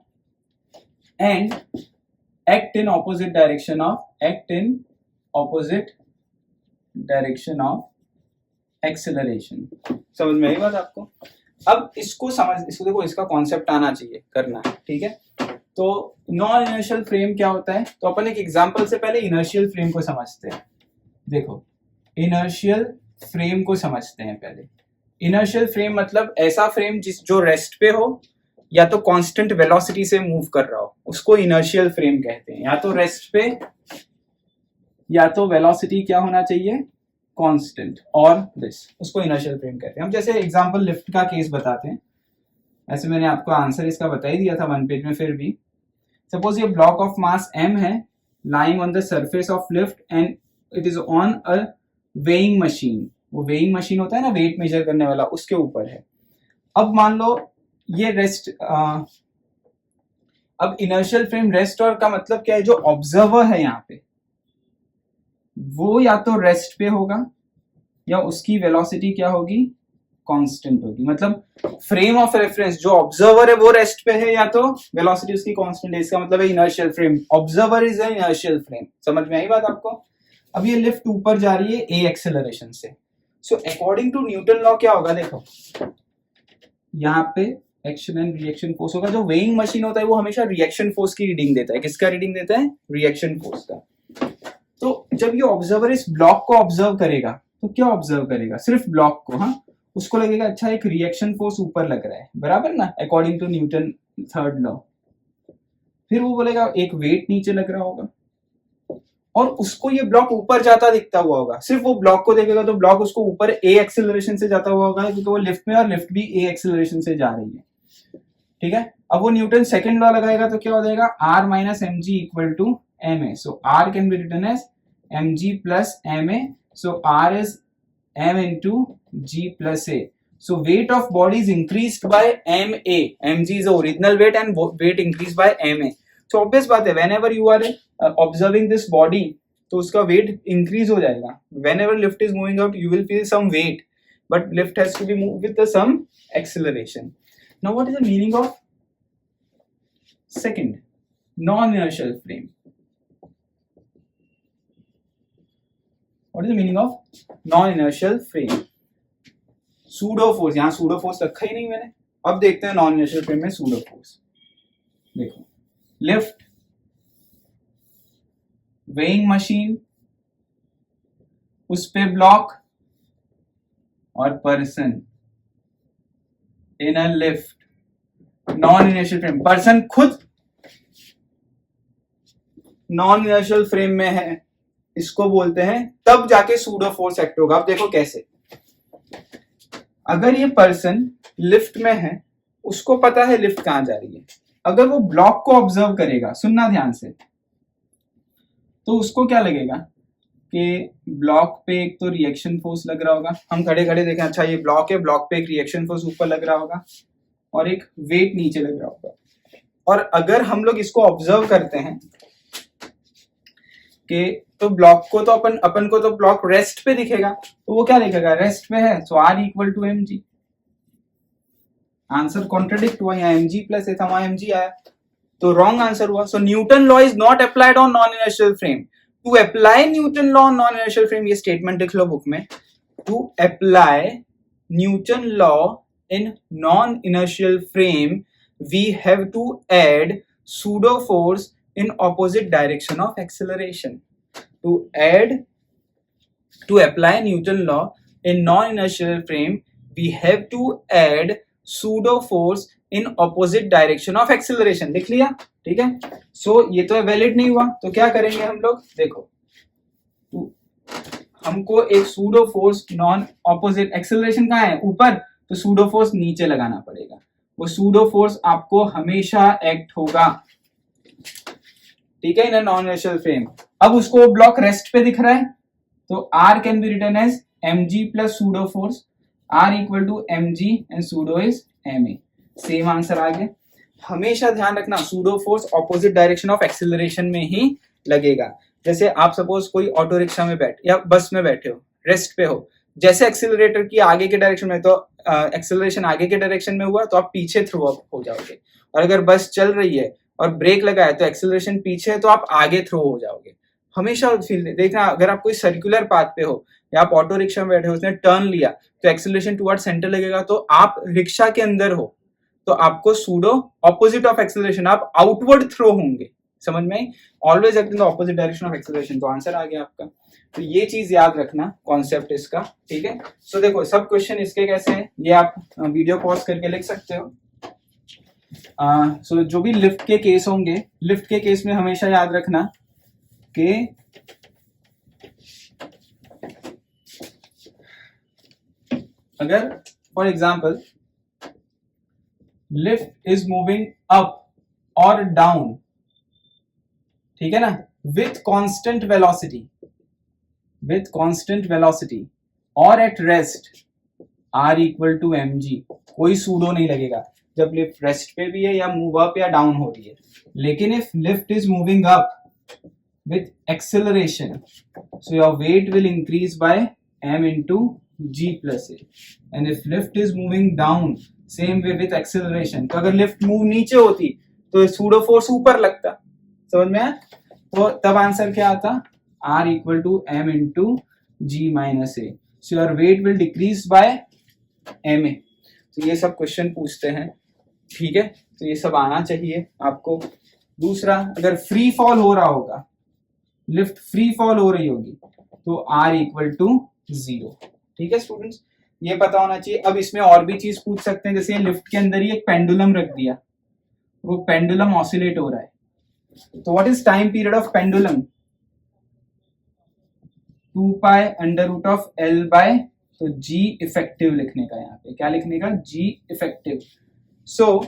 and act in opposite direction of acceleration. समझ में आई बात आपको। अब इसको देखो, इसका कॉन्सेप्ट आना चाहिए करना, ठीक है। तो नॉन इनर्शियल फ्रेम क्या होता है, तो अपन एक एग्जांपल से पहले इनर्शियल फ्रेम को समझते हैं। देखो इनर्शियल फ्रेम को समझते हैं पहले। इनर्शियल फ्रेम मतलब ऐसा फ्रेम जो रेस्ट पे हो या तो कांस्टेंट वेलोसिटी से मूव कर रहा हो, उसको इनर्शियल फ्रेम कहते हैं। या तो रेस्ट पे या तो वेलोसिटी क्या होना चाहिए, कांस्टेंट, और दिस, उसको इनर्शियल फ्रेम कहते हैं। हम जैसे एग्जांपल लिफ्ट का केस बताते हैं, ऐसे मैंने आपको आंसर इसका बता ही दिया था 1 पेज में, फिर भी सपोज ये ब्लॉक ऑफ मास m है lying on the surface of lift and it is on a weighing machine। वो weighing machine होता है ना, वेट मेजर करने वाला, उसके ऊपर है। अब मान लो ये रेस्ट, अब इनर्शियल फ्रेम रेस्ट और का मतलब क्या है, जो ऑब्जर्वर है यहाँ पे वो या तो रेस्ट पे होगा या उसकी वेलोसिटी क्या होगी, कांस्टेंट होगी। मतलब फ्रेम ऑफ रेफरेंस जो ऑब्जर्वर है वो रेस्ट पे है या तो वेलोसिटी उसकी कांस्टेंट है, इसका मतलब है inertial frame. Observer is an inertial frame. समझ में आई बात आपको। अब ये लिफ्ट ऊपर जा रही है a एक्सेलरेशन से, so according to Newton law क्या होगा, देखो यहाँ पे एक्शन एंड रिएक्शन फोर्स होगा। जो वेइंग मशीन होता है वो हमेशा रिएक्शन फोर्स की रीडिंग देता है। किसका रीडिंग देता है, रिएक्शन फोर्स का। तो जब ये ऑब्जर्वर इस ब्लॉक को ऑब्जर्व करेगा तो क्या ऑब्जर्व करेगा, सिर्फ ब्लॉक को, हाँ, उसको लगेगा अच्छा एक रिएक्शन फोर्स ऊपर लग रहा है, बराबर ना, according to Newton third law. फिर वो बोलेगा एक वेट नीचे लग रहा होगा और उसको ये ब्लॉक ऊपर जाता दिखता हुआ होगा। सिर्फ वो ब्लॉक को देखेगा तो ब्लॉक उसको ऊपर a एक्सेलरेशन से जाता हुआ होगा, क्योंकि वो लिफ्ट में और लिफ्ट भी a एक्सेलरेशन से जा रही है, ठीक है। अब वो न्यूटन सेकंड लॉ लगाएगा तो क्या हो जाएगा, r minus M G equal to M A. So r can be written as M G plus M A. So r is m into g plus a. So weight of body is increased by ma. mg is the original weight and weight increased by ma. So obvious बात है, whenever you are observing this body, तो उसका weight increase हो जाएगा। Whenever lift is moving out, you will feel some weight. but lift has to be moved with some acceleration. Now what is the meaning of second, non-inertial frame? What is the meaning of non-inertial frame? Pseudo force, यहाँ pseudo force रखा ही नहीं मैंने. अब देखते हैं non inertial frame में pseudo force. देखो, lift, weighing machine, उस पे ब्लॉक और person in a lift, non inertial frame. Person खुद नॉन इनर्शियल फ्रेम में है, इसको बोलते हैं, तब जाके सूडो फोर्स एक्ट होगा. अब देखो कैसे. अगर ये पर्सन लिफ्ट में है, उसको पता है लिफ्ट कहां जा रही है, अगर वो ब्लॉक को ऑब्जर्व करेगा, सुनना ध्यान से, तो उसको क्या लगेगा कि ब्लॉक पे एक तो रिएक्शन फोर्स लग रहा होगा. हम खड़े खड़े देखें, अच्छा ये ब्लॉक है, ब्लॉक पे एक रिएक्शन फोर्स ऊपर लग रहा होगा और एक वेट नीचे लग रहा होगा. और अगर हम लोग इसको ऑब्जर्व करते हैं कि तो ब्लॉक को तो अपन को तो ब्लॉक रेस्ट पे दिखेगा, तो वो क्या लिखेगा, रेस्ट पे है, so R equal to mg. Answer contradict हुआ, यहाँ mg प्लस है था, वहां mg आया, तो रॉन्ग आंसर हुआ. So newton law is not applied on non inertial frame. To apply newton law on non inertial frame, ये स्टेटमेंट लिख लो बुक में. To apply newton law in non inertial frame, we have to add pseudo force in opposite direction of acceleration. To apply Newton law in non-inertial frame, we have to add pseudo force in opposite direction of acceleration. लिख लिया, ठीक है. So ये तो valid नहीं हुआ, तो क्या करेंगे हम लोग, देखो, हमको एक pseudo force non opposite, acceleration कहाँ है, ऊपर, तो सूडो फोर्स नीचे लगाना पड़ेगा. वो सूडो फोर्स आपको हमेशा एक्ट होगा, ठीक है, इन नॉन इनर्शियल फ्रेम. अब उसको ब्लॉक रेस्ट पे दिख रहा है, तो R can be written as mg plus pseudo force. R equal to mg and pseudo is ma. Same answer आ गया. हमेशा ध्यान रखना, pseudo force opposite direction of acceleration में ही लगेगा. जैसे आप सपोज कोई ऑटो रिक्शा में बैठ या बस में बैठे हो, रेस्ट पे हो, जैसे एक्सेलरेटर की आगे के डायरेक्शन में, तो एक्सेलरेशन आगे के डायरेक्शन में हुआ तो आप पीछे थ्रो अप हो जाओगे. और अगर बस चल रही है और ब्रेक लगा है तो एक्सेलरेशन पीछे है, तो आप आगे थ्रो हो जाओगे. हमेशा फील देखना, अगर आप कोई सर्कुलर पाथ पे हो या आप ऑटो रिक्शा में बैठे हो, उसने टर्न लिया तो एक्सेलरेशन टुवर्ड सेंटर लगेगा, तो आप रिक्शा के अंदर हो तो आपको सूडो ऑपोजिट ऑफ एक्सेलरेशन, आप आउटवर्ड थ्रो होंगे. समझ में आई? Always act in the opposite direction of acceleration. तो आंसर आ गया आपका. तो ये चीज याद रखना, कॉन्सेप्ट इसका, ठीक है. सो देखो, सब क्वेश्चन इसके कैसे हैं, ये आप वीडियो पॉज करके लिख सकते हो. सो जो भी लिफ्ट के केस होंगे, लिफ्ट के केस में हमेशा याद रखना कि अगर for example lift is moving up और डाउन, ठीक है ना, विथ कांस्टेंट वेलोसिटी और at rest, R equal to mg, कोई सूडो नहीं लगेगा जब लिफ्ट रेस्ट पे भी है या मूव अप या डाउन हो रही है. लेकिन if lift is moving up with acceleration, so your weight will increase by m into g plus a. And if lift is moving down, same way with acceleration, तो अगर lift move नीचे होती तो pseudo force ऊपर लगता. समझ में आया? तो तब आंसर क्या आता, R equal to m into g minus a. So your weight will decrease by ma. तो ये सब क्वेश्चन पूछते हैं, ठीक है. तो ये सब आना चाहिए आपको. दूसरा, अगर फ्री फॉल हो रहा होगा, लिफ्ट फ्री फॉल हो रही होगी, तो R इक्वल टू 0. ठीक है स्टूडेंट्स, ये पता होना चाहिए. अब इसमें और भी चीज पूछ सकते हैं, जैसे लिफ्ट के अंदर ही एक पेंडुलम रख दिया, वो पेंडुलम ऑसिलेट हो रहा है, तो what is time period of pendulum, 2 pi under root of L by, तो G इफेक्टिव लिखने का, यहाँ पे क्या लिखने का, G effective. So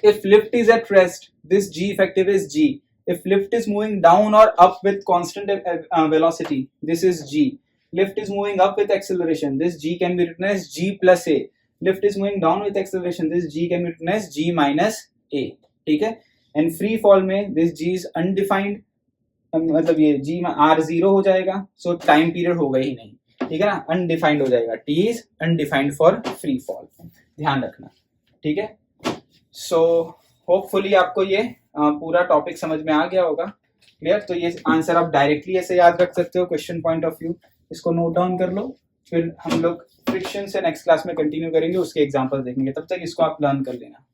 if lift is at rest, this G effective is G. If lift is moving down or up with constant velocity, this is G. Lift is moving up with acceleration, this G can be written as G plus A. Lift is moving down with acceleration, this G can be written as G minus A. ठीक है. And free fall में this G is undefined, मतलब ये G में R 0 हो जाएगा, so time period होगा ही नहीं. ठीक है ना, अनडिफाइंड हो जाएगा, T is undefined for free fall, ध्यान रखना, ठीक है। सो होपफुली आपको ये पूरा टॉपिक समझ में आ गया होगा, क्लियर। तो ये आंसर आप डायरेक्टली ऐसे याद रख सकते हो क्वेश्चन पॉइंट ऑफ व्यू, इसको नोट डाउन कर लो, फिर हम लोग फ्रिक्शन से नेक्स्ट क्लास में कंटिन्यू करेंगे, उसके एग्जांपल देखेंगे, तब तक इसको आप लर्न कर लेना।